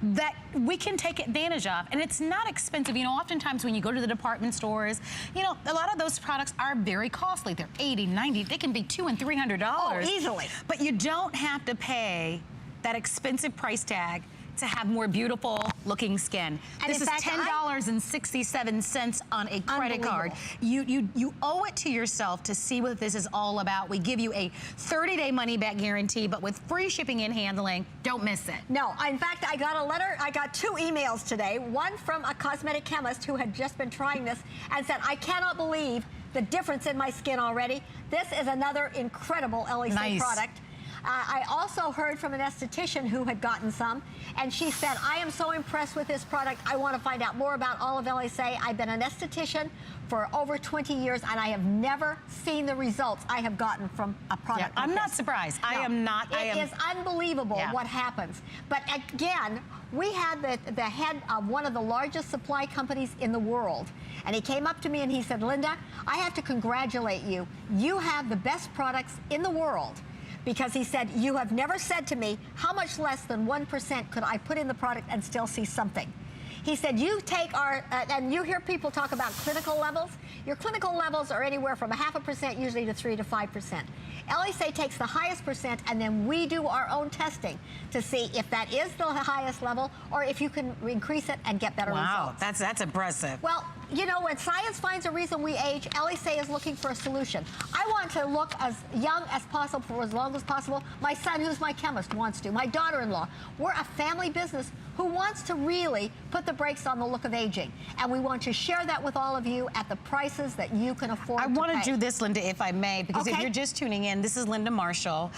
that we can take advantage of. And it's not expensive. You know, oftentimes when you go to the department stores, you know, a lot of those products are very costly. They're $80, $90, they can be $200 and $300.
Oh, easily.
But you don't have to pay that expensive price tag to have more beautiful looking skin. And this is $10.67 on a credit card. You owe it to yourself to see what this is all about. We give you a 30-day money-back guarantee, but with free shipping and handling. Don't miss it.
No, in fact, I got a letter, I got 2 emails today, one from a cosmetic chemist who had just been trying this and said, I cannot believe the difference in my skin already. This is another incredible LEC product. I also heard from an esthetician who had gotten some, and she said, I am so impressed with this product. I want to find out more about all of LEC. I've been an esthetician for over 20 years, and I have never seen the results I have gotten from a product like
I'm not surprised. No, I am not.
It is unbelievable what happens. But again, we had the head of one of the largest supply companies in the world, and he came up to me and he said, Linda, I have to congratulate you. You have the best products in the world. Because he said, you have never said to me, how much less than 1% could I put in the product and still see something? He said, you take our, and you hear people talk about clinical levels. Your clinical levels are anywhere from 0.5% usually to 3 to 5%. LSA takes the highest percent, and then we do our own testing to see if that is the highest level or if you can increase it and get better results.
Wow, that's impressive.
Well, you know, when science finds a reason we age, LSA is looking for a solution. I want to look as young as possible for as long as possible. My son, who's my chemist, wants to. My daughter-in-law. We're a family business who wants to really put the brakes on the look of aging. And we want to share that with all of you at the prices that you can afford to pay.
I want to do this, Linda, if I may, because if
Okay.
you're just tuning in, this is Linda Marshall.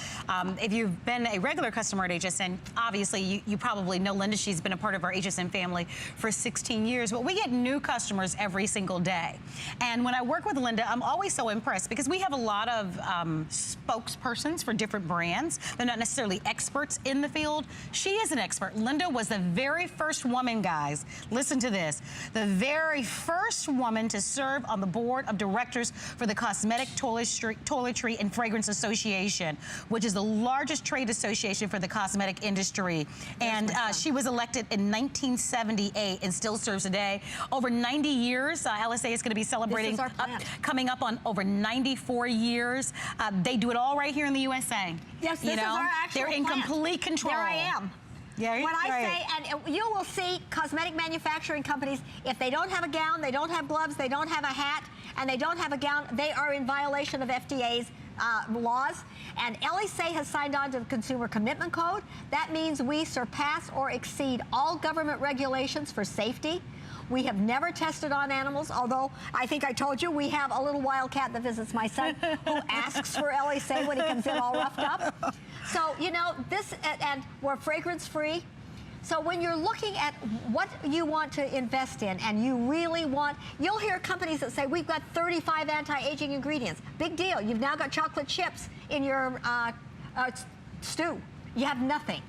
If you've been a regular customer at HSN, obviously you probably know Linda. She's been a part of our HSN family for 16 years, but we get new customers every single day. And when I work with Linda, I'm always so impressed because we have a lot of spokespersons for different brands. They're not necessarily experts in the field. She is an expert. Linda was the very first woman, guys, listen to this, the very first woman to serve on the board of directors for the Cosmetic Toiletry and Fragrance Association, which is the largest trade association for the cosmetic industry. And she was elected in 1978 and still serves today. Over 90 years, LSA is going to be celebrating,
This is our plan.
coming up on over 94 years. They do it all right here in the USA.
Yes, this is our actual
They're in
plan.
complete control.
There I am.
Yeah,
When I
right.
say, and you will see cosmetic manufacturing companies, if they don't have a gown, they don't have gloves, they don't have a hat, and they don't have a gown, they are in violation of FDA's laws. And LSA has signed on to the Consumer Commitment Code. That means we surpass or exceed all government regulations for safety. We have never tested on animals, although I think I told you we have a little wild cat that visits my son who asks for LSA when he comes in all roughed up. So, you know, this, and we're fragrance-free. So when you're looking at what you want to invest in and you really want, you'll hear companies that say, we've got 35 anti-aging ingredients. Big deal. You've now got chocolate chips in your stew. You have nothing.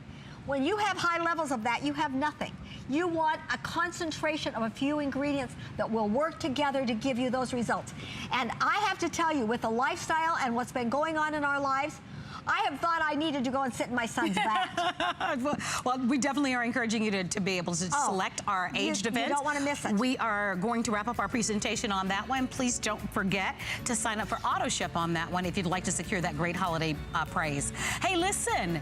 When you have high levels of that, you have nothing. You want a concentration of a few ingredients that will work together to give you those results. And I have to tell you, with the lifestyle and what's been going on in our lives, I have thought I needed to go and sit in my son's bath.
Well, we definitely are encouraging you to be able to select our aged events.
You don't want to miss it.
We are going to wrap up our presentation on that one. Please don't forget to sign up for auto ship on that one if you'd like to secure that great holiday prize. Hey, listen,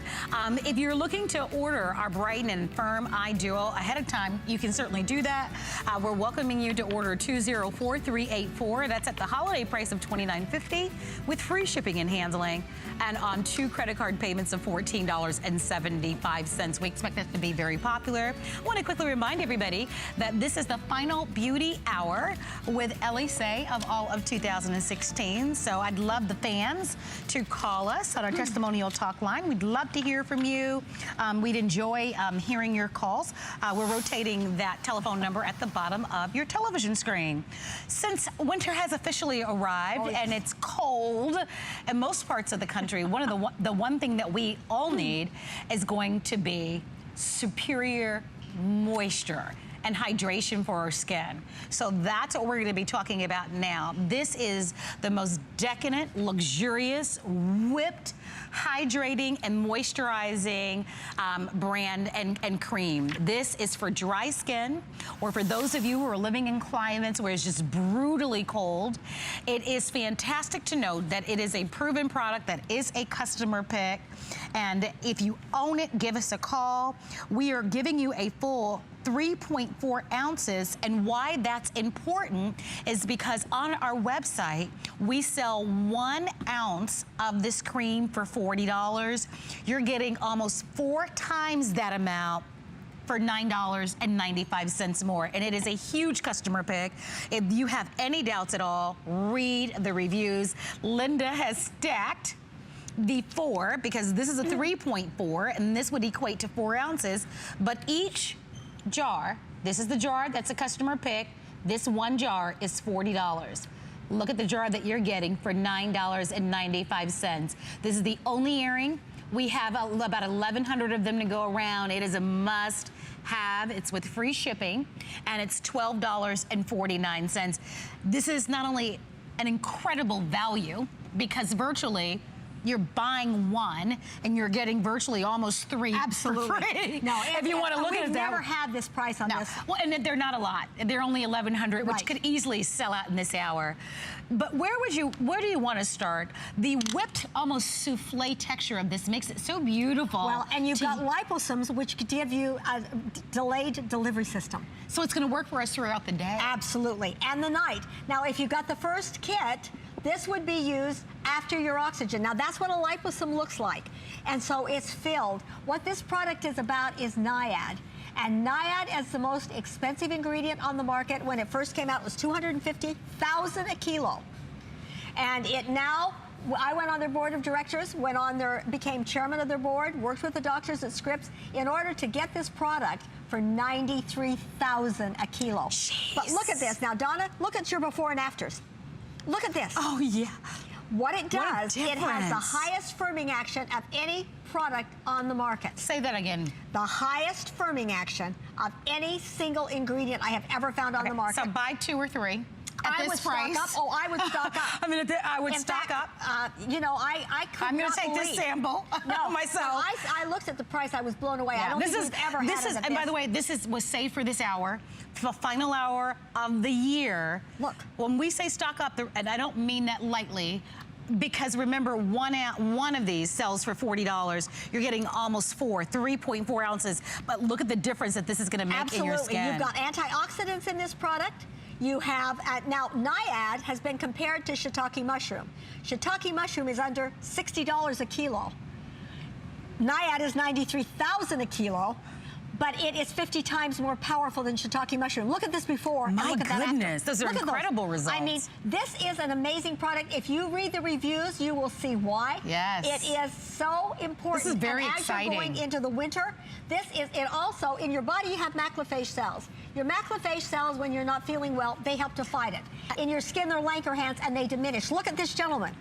if you're looking to order our Brighten and Firm Eye Duo ahead of time, you can certainly do that. We're welcoming you to order 204384. That's at the holiday price of $29.50 with free shipping and handling, and on 2 credit card payments of $14.75. We expect that to be very popular. I want to quickly remind everybody that this is the final beauty hour with LSA of all of 2016. So I'd love the fans to call us on our testimonial talk line. We'd love to hear from you. We'd enjoy hearing your calls. We're rotating that telephone number at the bottom of your television screen. Since winter has officially arrived and it's cold in most parts of the country, the one thing that we all need is going to be superior moisture and hydration for our skin. So that's what we're going to be talking about now. This is the most decadent, luxurious, whipped, hydrating and moisturizing brand and cream. This is for dry skin, or for those of you who are living in climates where it's just brutally cold. It is fantastic to note that it is a proven product that is a customer pick. And if you own it, give us a call. We are giving you a full 3.4 ounces, and why that's important is because on our website we sell 1 ounce of this cream for $40. You're getting almost 4 times that amount for $9.95 more, and it is a huge customer pick. If you have any doubts at all, read the reviews. Linda has stacked the 4, because this is a 3.4 and this would equate to 4 ounces, but each jar, this is the jar that's a customer pick, this one jar is $40. Look at the jar that you're getting for $9.95. This is the only earring. We have about 1,100 of them to go around. It is a must have. It's with free shipping, and it's $12.49. This is not only an incredible value, because virtually you're buying one and you're getting virtually almost 3
Absolutely.
for free.
No,
if you want to look at it
we've
that
never
way.
had this price on this.
Well, and they're not a lot. They're only 1,100, which
Right.
could easily sell out in this hour. But where do you want to start? The whipped, almost souffle texture of this makes it so beautiful.
Well, and you've got liposomes, which give you a delayed delivery system.
So it's going to work for us throughout the day.
Absolutely, and the night. Now, if you got the first kit, this would be used after your oxygen. Now, that's what a liposome looks like. And so it's filled. What this product is about is NIAID. And NIAID is the most expensive ingredient on the market. When it first came out, it was $250,000 a kilo. And it now, I went on their board of directors, became chairman of their board, worked with the doctors at Scripps in order to get this product for $93,000 a kilo.
Jeez.
But look at this. Now, Donna, look at your before and afters. Look at this.
Oh, yeah.
What it
What a
does, it has the
difference.
highest firming action of any product on the market.
Say that again.
The highest firming action of any single ingredient I have ever found on the market.
So buy 2 or 3 at
I
this
would
price.
stock up. Oh, I would stock up.
I mean, I would
In
stock
fact,
up.
You know, I could
I'm going
not
to take this
believe-
sample
No,
myself.
So I looked at the price. I was blown away. I
Yeah,
don't think we've ever had it at
and by
this.
the way, this was saved for this hour, the final hour of the year.
Look.
When we say stock up, and I don't mean that lightly, because remember, one of these sells for $40. You're getting almost 3.4 ounces. But look at the difference that this is going to make in your
Absolutely.
skin.
You've got antioxidants in this product. You have, now NIAID has been compared to shiitake mushroom. Shiitake mushroom is under $60 a kilo. NIAID is $93,000 a kilo, but it is 50 times more powerful than shiitake mushroom. Look at this before
My
and look at that
goodness,
after.
those are
Look at
incredible results.
I mean, this is an amazing product. If you read the reviews, you will see why.
Yes.
It is so important.
This is very
and as you're going
exciting.
into the winter, it also, in your body, you have macrophage cells. Your macrophage cells, when you're not feeling well, they help to fight it. In your skin, they're Langerhans, and they diminish. Look at this gentleman.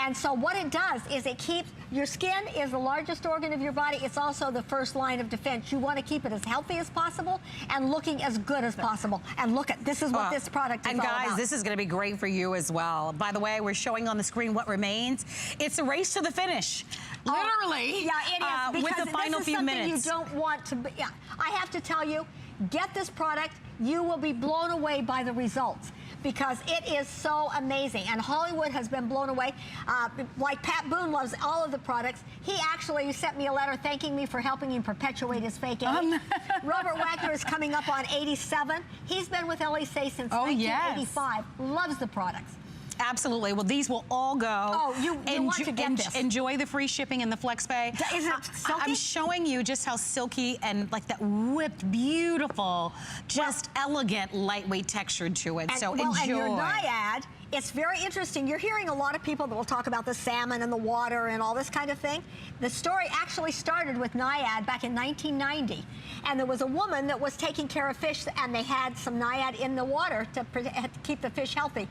And so what it does is it keeps, your skin is the largest organ of your body. It's also the first line of defense. You want to keep it as healthy as possible and looking as good as possible. And look at, this is what this product is
and
all
guys,
about.
this is going to be great for you as well. By the way, we're showing on the screen what remains. It's a race to the finish. Literally.
Yeah, it is.
With
Because
the final
this is
few
something
minutes.
you don't want to be, yeah. I have to tell you, get this product. You will be blown away by the results, because it is so amazing. And Hollywood has been blown away. Like Pat Boone loves all of the products. He actually sent me a letter thanking me for helping him perpetuate his fake age. Robert Wagner is coming up on 87. He's been with LEC since 1985. Loves the products.
Absolutely. Well, these will all go.
Oh, you want to get this.
Enjoy the free shipping in the FlexPay.
Is it silky?
I'm showing you just how silky and like that whipped, beautiful, just elegant, lightweight texture to it. So enjoy.
And your NIAID, it's very interesting. You're hearing a lot of people that will talk about the salmon and the water and all this kind of thing. The story actually started with NIAID back in 1990. And there was a woman that was taking care of fish, and they had some NIAID in the water to keep the fish healthy.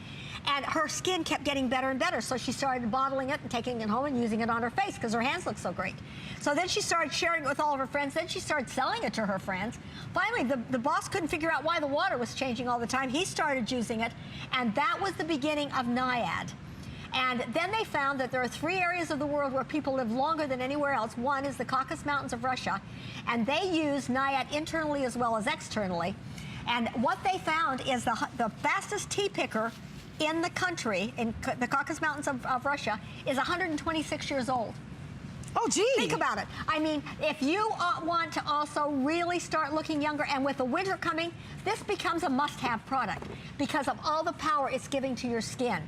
And her skin kept getting better and better, so she started bottling it and taking it home and using it on her face because her hands looked so great. So then she started sharing it with all of her friends. Then she started selling it to her friends. Finally, the boss couldn't figure out why the water was changing all the time. He started using it, and that was the beginning of NIAID. And then they found that there are 3 areas of the world where people live longer than anywhere else. One is the Caucasus Mountains of Russia, and they use NIAID internally as well as externally. And what they found is the fastest tea picker in the country, in the Caucasus Mountains of Russia, is 126 years old.
Oh, gee.
Think about it. I mean, if you want to also really start looking younger, and with the winter coming, this becomes a must-have product because of all the power it's giving to your skin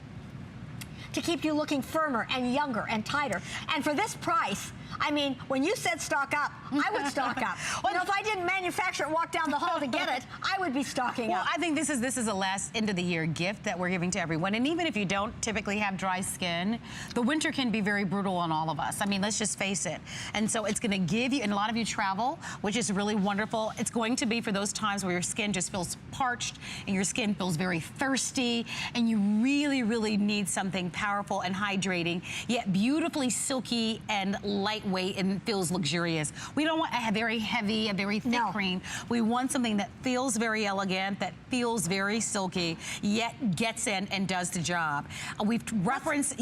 to keep you looking firmer and younger and tighter. And for this price, I mean, when you said stock up, I would stock up. Well, if I didn't manufacture it and walk down the hall to get it, I would be stocking up.
Well, I think this is a last end of the year gift that we're giving to everyone. And even if you don't typically have dry skin, the winter can be very brutal on all of us. I mean, let's just face it. And so it's going to give you, and a lot of you travel, which is really wonderful. It's going to be for those times where your skin just feels parched and your skin feels very thirsty, and you really, really need something powerful and hydrating, yet beautifully silky and light lightweight and feels luxurious. We don't want a very heavy, a very thick cream. We want something that feels very elegant, that feels very silky, yet gets in and does the job. We've referenced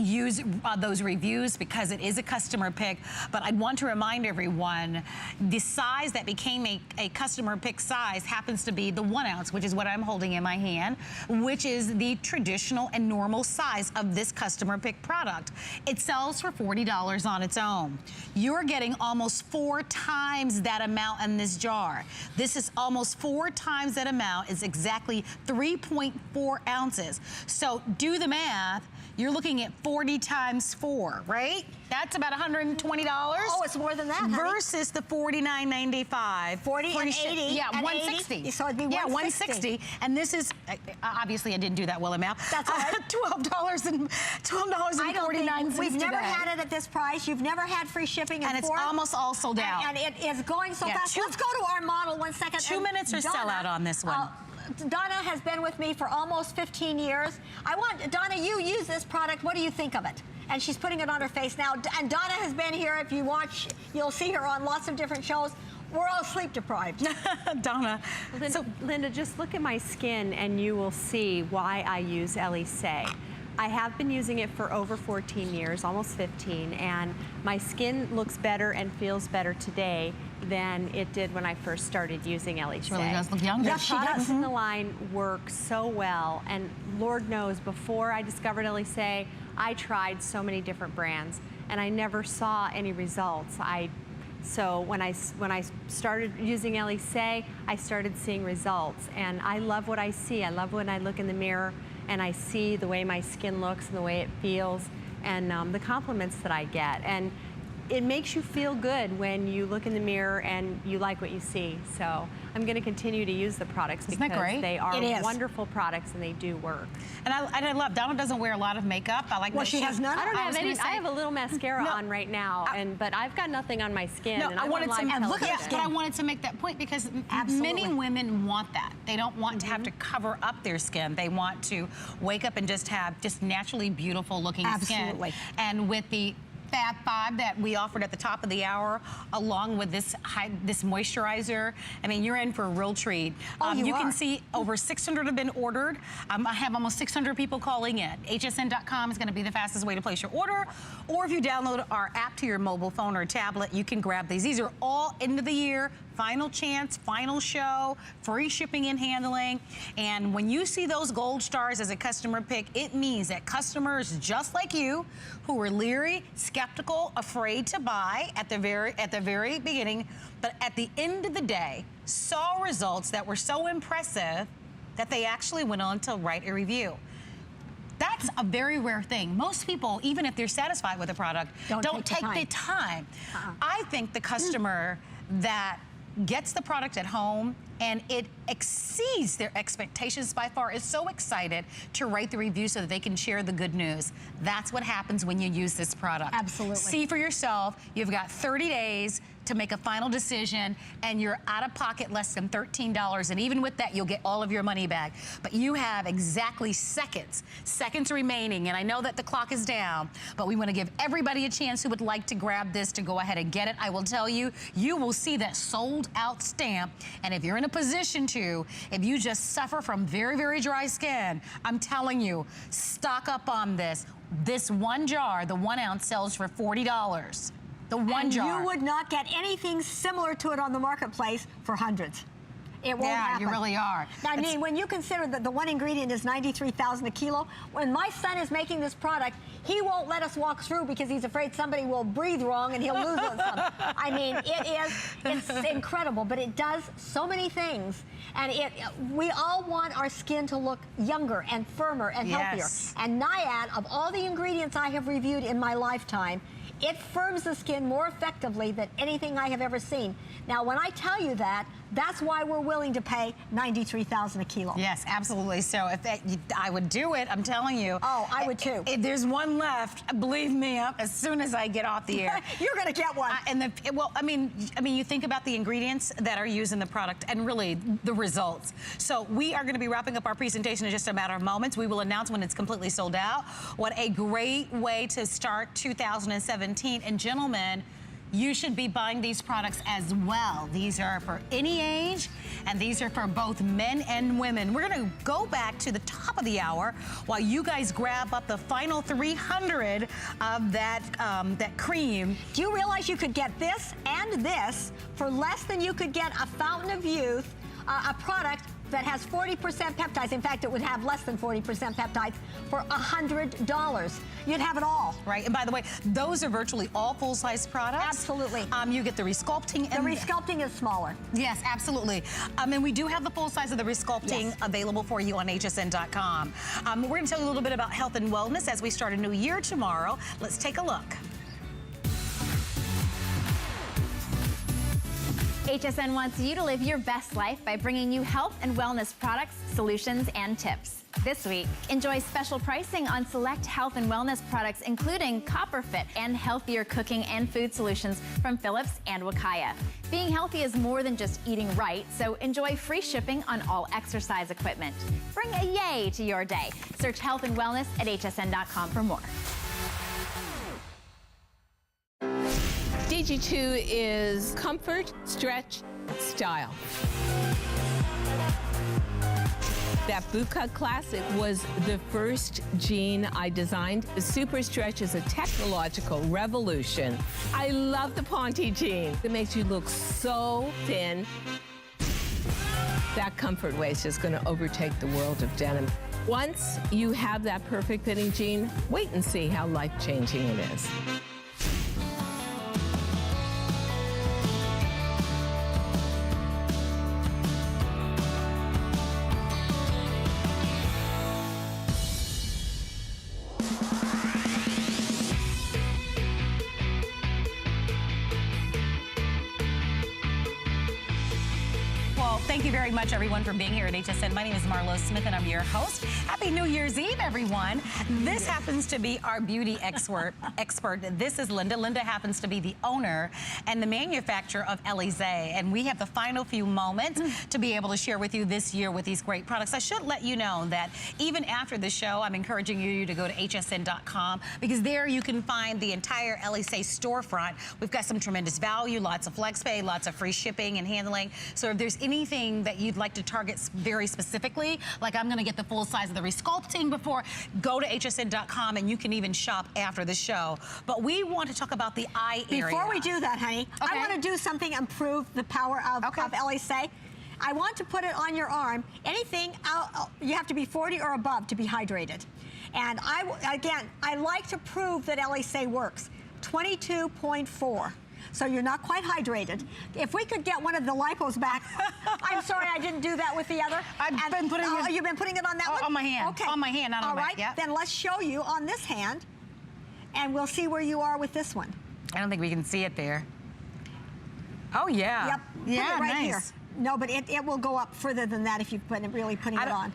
those reviews because it is a customer pick, but I want to remind everyone the size that became a customer pick size happens to be the 1 ounce, which is what I'm holding in my hand, which is the traditional and normal size of this customer pick product. It sells for $40 on its own. You're getting almost 4 times that amount in this jar. This is almost 4 times that amount. It's exactly 3.4 ounces. So do the math. You're looking at 40 times 4, right? That's about $120.
Oh, it's more than that, honey.
Versus the $49.95.
40 and 80.
Yeah,
and
160.
80, so it'd be 160.
Yeah, 160. And this is, obviously I didn't do that well in math.
That's all right.
$12.49
We've never
today.
had it at this price. You've never had free shipping.
And it's almost all sold out.
And it is going so fast. Let's go to our model 1 second.
2 minutes or sell out on this one.
Donna has been with me for almost 15 years. Donna, you use this product. What do you think of it? And she's putting it on her face now. And Donna has been here. If you watch, you'll see her on lots of different shows. We're all sleep deprived.
Donna.
Linda, just look at my skin and you will see why I use Elysee. I have been using it for over 14 years, almost 15, and my skin looks better and feels better today than it did when I first started using Elysee.
Really does look younger.
The products in the line work so well, and Lord knows, before I discovered Elysee, I tried so many different brands, and I never saw any results. So when I started using Elysee, I started seeing results, and I love what I see. I love when I look in the mirror and I see the way my skin looks and the way it feels, and the compliments that I get. And it makes you feel good when you look in the mirror and you like what you see. So I'm going to continue to use the products because they are wonderful products and they do work.
And I love, Donna doesn't wear a lot of makeup. I like
she has none.
I don't have any. I have a little mascara on right now, but I've got nothing on my skin.
No,
and
I wanted to
look at
but I wanted to make that point because many women want that. They don't want to have to cover up their skin. They want to wake up and just have naturally beautiful looking skin. And with the Fab 5 that we offered at the top of the hour, along with this moisturizer, I mean, you're in for a real treat. You can see over 600 have been ordered. I have almost 600 people calling in. hsn.com is going to be the fastest way to place your order. Or if you download our app to your mobile phone or tablet, you can grab these. These are all end of the year, final chance, final show, free shipping and handling. And when you see those gold stars as a customer pick, it means that customers just like you who were leery, skeptical, afraid to buy at the very beginning, but at the end of the day, saw results that were so impressive that they actually went on to write a review. That's a very rare thing. Most people, even if they're satisfied with a product, don't take the time. I think the customer that gets the product at home and it exceeds their expectations by far is so excited to write the review so that they can share the good news. That's what happens when you use this product.
Absolutely.
See for yourself. You've got 30 days to make a final decision, and you're out of pocket less than $13, and even with that, you'll get all of your money back. But you have exactly seconds remaining, and I know that the clock is down, but we want to give everybody a chance who would like to grab this to go ahead and get it. I will tell you, you will see that sold out stamp, and if you're in a position to, if you just suffer from very, very dry skin, I'm telling you, stock up on this. This one jar, the 1 ounce, sells for $40. The one jar.
You would not get anything similar to it on the marketplace for hundreds. It won't happen.
You really are.
I mean, when you consider that the one ingredient is $93,000 a kilo, when my son is making this product, he won't let us walk through because he's afraid somebody will breathe wrong and he'll lose it. I mean, it's incredible, but it does so many things. And we all want our skin to look younger and firmer and healthier. And Naiad, of all the ingredients I have reviewed in my lifetime, it firms the skin more effectively than anything I have ever seen. Now, when I tell you that, that's why we're willing to pay $93,000 a kilo.
Yes, absolutely. So if I would do it, I'm telling you.
Oh, I would too.
If there's one left, believe me, as soon as I get off the air.
You're going to get one.
Well, I mean, you think about the ingredients that are used in the product and really the results. So we are going to be wrapping up our presentation in just a matter of moments. We will announce when it's completely sold out. What a great way to start 2017. And gentlemen, you should be buying these products as well. These are for any age, and these are for both men and women. We're gonna go back to the top of the hour while you guys grab up the final 300 of that cream.
Do you realize you could get this and this for less than you could get a Fountain of Youth, a product that has 40% peptides. In fact, it would have less than 40% peptides for $100. You'd have it all.
Right, and by the way, those are virtually all full-size products.
Absolutely.
You get the resculpting.
The resculpting is smaller.
Yes, absolutely. And we do have the full size of the resculpting
Yes.
available for you on hsn.com. We're going to tell you a little bit about health and wellness as we start a new year tomorrow. Let's take a look.
HSN wants you to live your best life by bringing you health and wellness products, solutions, and tips. This week, enjoy special pricing on select health and wellness products, including CopperFit and healthier cooking and food solutions from Philips and Wakaya. Being healthy is more than just eating right, so enjoy free shipping on all exercise equipment. Bring a yay to your day. Search health and wellness at hsn.com for more.
DG2 is comfort, stretch, style. That bootcut classic was the first jean I designed. The Super Stretch is a technological revolution. I love the Ponte jean. It makes you look so thin. That comfort waist is going to overtake the world of denim. Once you have that perfect fitting jean, wait and see how life-changing it is.
Thank you very much, everyone, for being here at HSN. My name is Marlo Smith, and I'm your host. Happy New Year's Eve, everyone. This happens to be our beauty expert. This is Linda. Linda happens to be the owner and the manufacturer of Elise, and we have the final few moments to be able to share with you this year with these great products. I should let you know that even after the show, I'm encouraging you to go to hsn.com, because there you can find the entire Elise storefront. We've got some tremendous value, lots of flex pay, lots of free shipping and handling. So if there's anything that you'd like to target very specifically, like I'm going to get the full size of the resculpting before, go to hsn.com, and you can even shop after the show. But we want to talk about the eye area.
Before we do that, honey,
Okay.
I want to do something and prove the power of Elise. I want to put it on your arm. Anything, you have to be 40 or above to be hydrated. And I like to prove that Elise works. 22.4. So you're not quite hydrated. If we could get one of the lipos back. I'm sorry I didn't do that with the other.
I've been putting it.
You've been putting it on that one?
On my hand.
Okay.
On my hand, not on my.
All right, then let's show you on this hand, and we'll see where you are with this one.
I don't think we can see it there. Oh, yeah.
Yep.
Yeah,
Put it right
nice.
here. No, but it will go up further than that if you put it, really putting it on.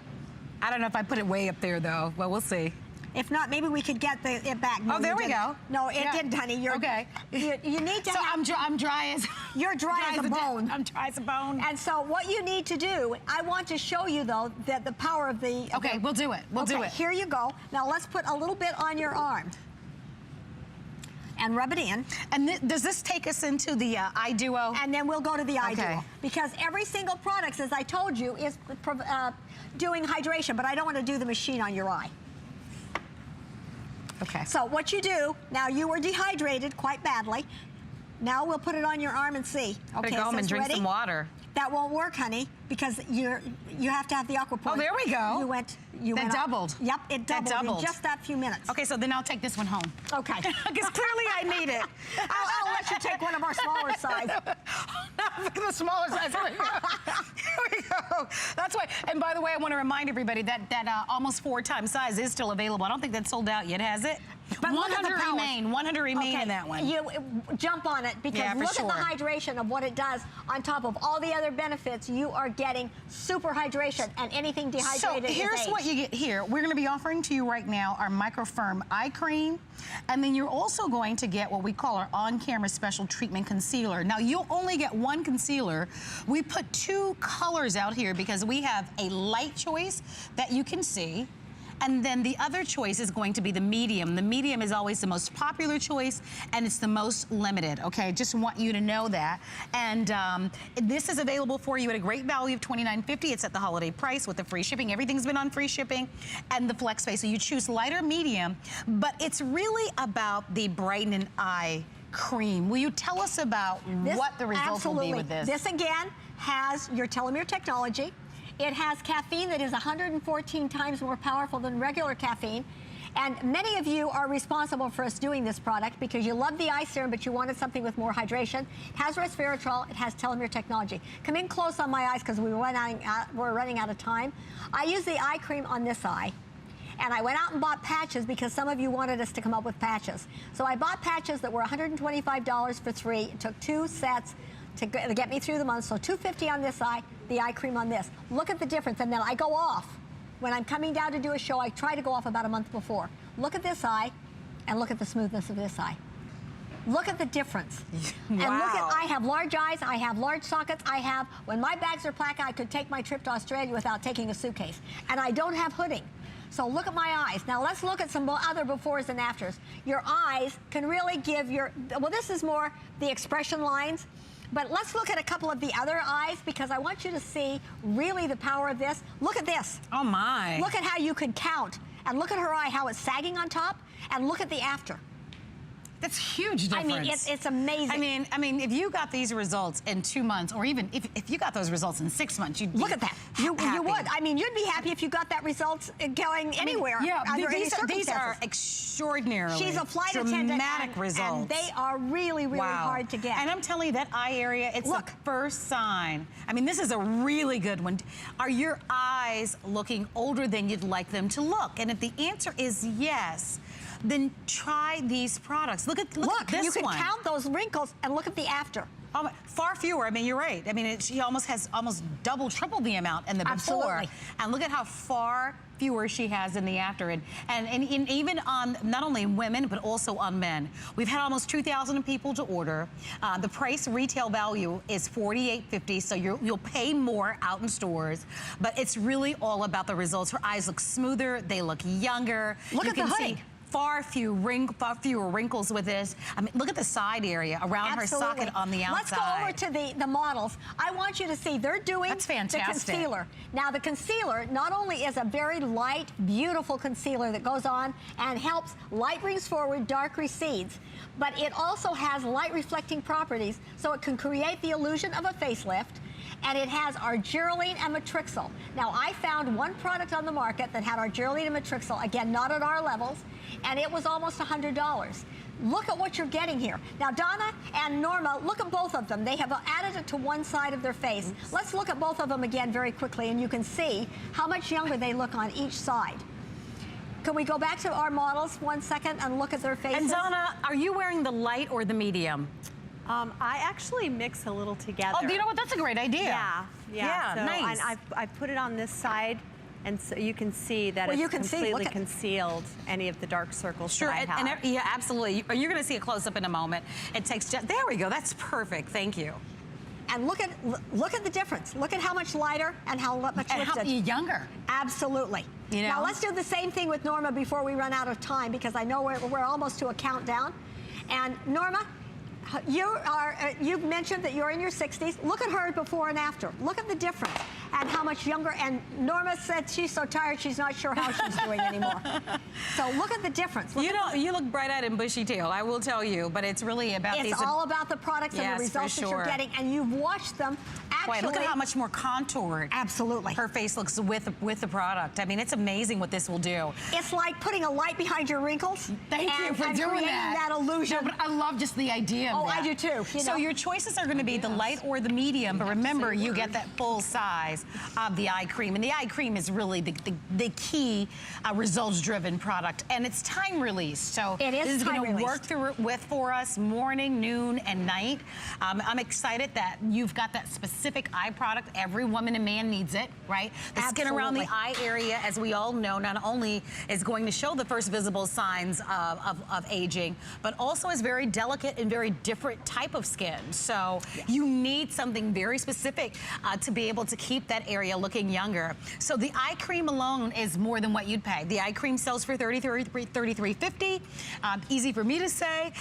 I don't know if I put it way up there, though. Well, we'll see.
If not, maybe we could get it back. No,
Oh, there
you
we
didn't.
go.
No, it didn't, honey. You're,
okay.
You need to
So
have...
I'm dry as...
You're dry as a bone.
I'm dry as a bone.
And so what you need to do, I want to show you, though, that the power of the...
Okay, we'll do it. We'll do it.
Here you go. Now let's put a little bit on your arm. And rub it in.
And does this take us into the eye duo?
And then we'll go to the eye
Okay.
duo. Because every single product, as I told you, is doing hydration, but I don't want to do the machine on your eye.
Okay.
So what you do, now you were dehydrated quite badly. Now we'll put it on your arm and see.
Okay,
Okay,
go home and drink
ready?
some water.
That won't work, honey, because you have to have the aqua point.
Oh, there we go.
You went
That
up.
doubled.
Yep, it
That
doubled,
doubled.
in just that few minutes.
Okay, so then I'll take this one home.
Okay.
Because clearly I need it.
I'll let you take one of our smaller size.
The smaller size. Here we go. Here we go. That's why. And by the way, I want to remind everybody that almost 4x size is still available. I don't think that's sold out yet, has it?
But look at the
100
power.
remain. 100 remain
Okay,
in that one.
You jump on it, because
Yeah, for
look at
sure.
the hydration of what it does on top of all the other benefits. You are getting super hydration, and anything dehydrated
So here's
is
what
age.
you get here. We're going to be offering to you right now our Microfirm Eye Cream, and then you're also going to get what we call our on-camera special treatment concealer. Now, you'll only get one concealer. We put 2 colors out here because we have a light choice that you can see, And then the other choice is going to be the medium. The medium is always the most popular choice, and it's the most limited, okay? Just want you to know that. And this is available for you at a great value of $29.50. It's at the holiday price with the free shipping. Everything's been on free shipping and the flex face. So you choose light or medium, but it's really about the Brighten Eye Cream. Will you tell us about what the results will be with this?
This again has your telomere technology. It has caffeine that is 114 times more powerful than regular caffeine. And many of you are responsible for us doing this product because you love the eye serum, but you wanted something with more hydration. It has resveratrol, it has telomere technology. Come in close on my eyes because we're running out of time. I use the eye cream on this eye. And I went out and bought patches because some of you wanted us to come up with patches. So I bought patches that were $125 for 3. It took 2 sets to get me through the month. So $250 on this eye, the eye cream on this. Look at the difference. And then I go off. When I'm coming down to do a show, I try to go off about a month before. Look at this eye and look at the smoothness of this eye. Look at the difference.
Wow.
And look at, I have large eyes, I have large sockets, when my bags are packed, I could take my trip to Australia without taking a suitcase. And I don't have hooding. So look at my eyes. Now let's look at some other befores and afters. Your eyes can really give well, this is more the expression lines, but let's look at a couple of the other eyes because I want you to see really the power of this. Look at this.
Oh my.
Look at how you could count. And look at her eye, how it's sagging on top, and look at the after.
That's huge difference.
I mean, it's amazing.
I mean, if you got these results in 2 months, or even if you got those results in 6 months, you'd
look at that. You
happy.
would. I mean, you'd be happy if you got that result going anywhere.
Yeah,
under any
these are
circumstances.
extraordinarily
She's a flight attendant,
dramatic results.
and they are really, really hard to get.
And I'm telling you, that eye area, it's the first sign. I mean, this is a really good one. Are your eyes looking older than you'd like them to look? And if the answer is yes, then try these products. Look at this one.
You can count those wrinkles and look at the after.
Far fewer. I mean, you're right. I mean, she almost has double, triple the amount in the before.
Absolutely.
And look at how far fewer she has in the after. And even on not only women, but also on men. We've had almost 2,000 people to order. The price retail value is $48.50, so you'll pay more out in stores. But it's really all about the results. Her eyes look smoother. They look younger.
Look at the hooding.
Far fewer wrinkles with this. I mean, look at the side area around her socket on the outside.
Let's go over to the models. I want you to see they're doing the concealer. Now, the concealer not only is a very light, beautiful concealer that goes on and helps light brings forward, dark recedes, but it also has light reflecting properties, so it can create the illusion of a facelift. And it has argireline and matrixyl. Now, I found one product on the market that had argireline and matrixyl, again, not at our levels, and it was almost $100. Look at what you're getting here. Now, Donna and Norma, look at both of them. They have added it to one side of their face. Oops. Let's look at both of them again very quickly, and you can see how much younger they look on each side. Can we go back to our models 1 second and look at their faces?
And Donna, are you wearing the light or the medium?
I actually mix a little together.
Oh, you know what? That's a great idea.
Yeah, so
nice.
I put it on this side, and so you can see that it's completely concealed any of the dark circles that I have.
Yeah, absolutely. You're going to see a close-up in a moment. It takes just, there we go. That's perfect. Thank you.
And look at the difference. Look at how much lighter and how much lifted.
And how younger.
Absolutely.
You know?
Now let's do the same thing with Norma before we run out of time, because I know we're almost to a countdown. And Norma, you've mentioned that you're in your 60s. Look at her before and after. Look at the difference and how much younger. And Norma said she's so tired she's not sure how she's doing anymore. So look at the difference.
You look bright-eyed and bushy-tailed, I will tell you, but it's really about
these. It's all about the products and the results that you're getting, and you've watched them. Actually,
look at how much more contoured.
Absolutely.
Her face looks with the product. I mean, it's amazing what this will do.
It's like putting a light behind your wrinkles.
Thank you for doing
that illusion.
No, but I love just the idea of that.
I do too.
So your choices are going to be the light or the medium, but remember, you get that full size of the eye cream. And the eye cream is really the key results-driven product. And it's time released. So
it is
this is going to work for us morning, noon, and night. I'm excited that you've got that specific specific eye product. Every woman and man needs it, right? The skin around the eye area, as we all know, not only is going to show the first visible signs of aging, but also is very delicate and very different type of skin. So you need something very specific to be able to keep that area looking younger. So the eye cream alone is more than what you'd pay. The eye cream sells for $33.50. Easy for me to say,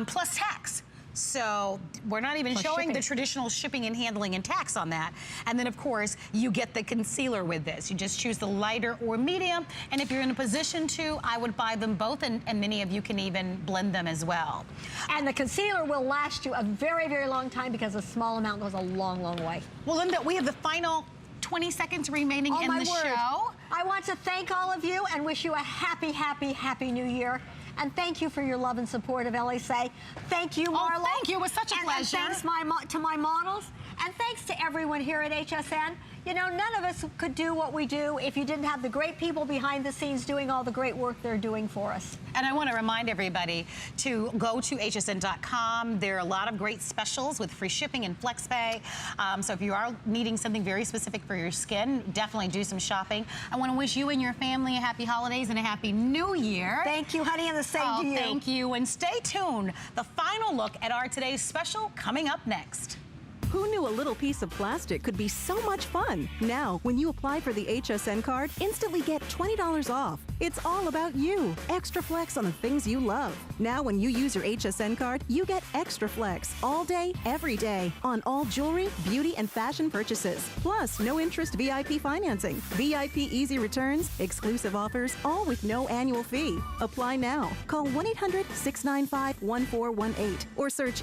plus tax. So we're not even showing the traditional shipping and handling and tax on that. And then, of course, you get the concealer with this. You just choose the lighter or medium. And if you're in a position to, I would buy them both. And many of you can even blend them as well.
And the concealer will last you a very, very long time because a small amount goes a long, long way.
Well, Linda, we have the final 20 seconds remaining in the show.
I want to thank all of you and wish you a happy, happy, happy new year. And thank you for your love and support of LSA. Thank you, Marla.
Oh, thank you. It was such a pleasure.
And thanks to my models. And thanks to everyone here at HSN. You know, none of us could do what we do if you didn't have the great people behind the scenes doing all the great work they're doing for us.
And I want to remind everybody to go to hsn.com. There are a lot of great specials with free shipping and FlexPay. So if you are needing something very specific for your skin, definitely do some shopping. I want to wish you and your family a happy holidays and a happy new year.
Thank you, honey, and the same to you.
Thank you. And stay tuned. The final look at our today's special coming up next.
Who knew a little piece of plastic could be so much fun? Now, when you apply for the HSN card, instantly get $20 off. It's all about you. Extra flex on the things you love. Now, when you use your HSN card, you get extra flex all day, every day on all jewelry, beauty, and fashion purchases. Plus, no interest VIP financing, VIP easy returns, exclusive offers, all with no annual fee. Apply now. Call 1-800-695-1418 or search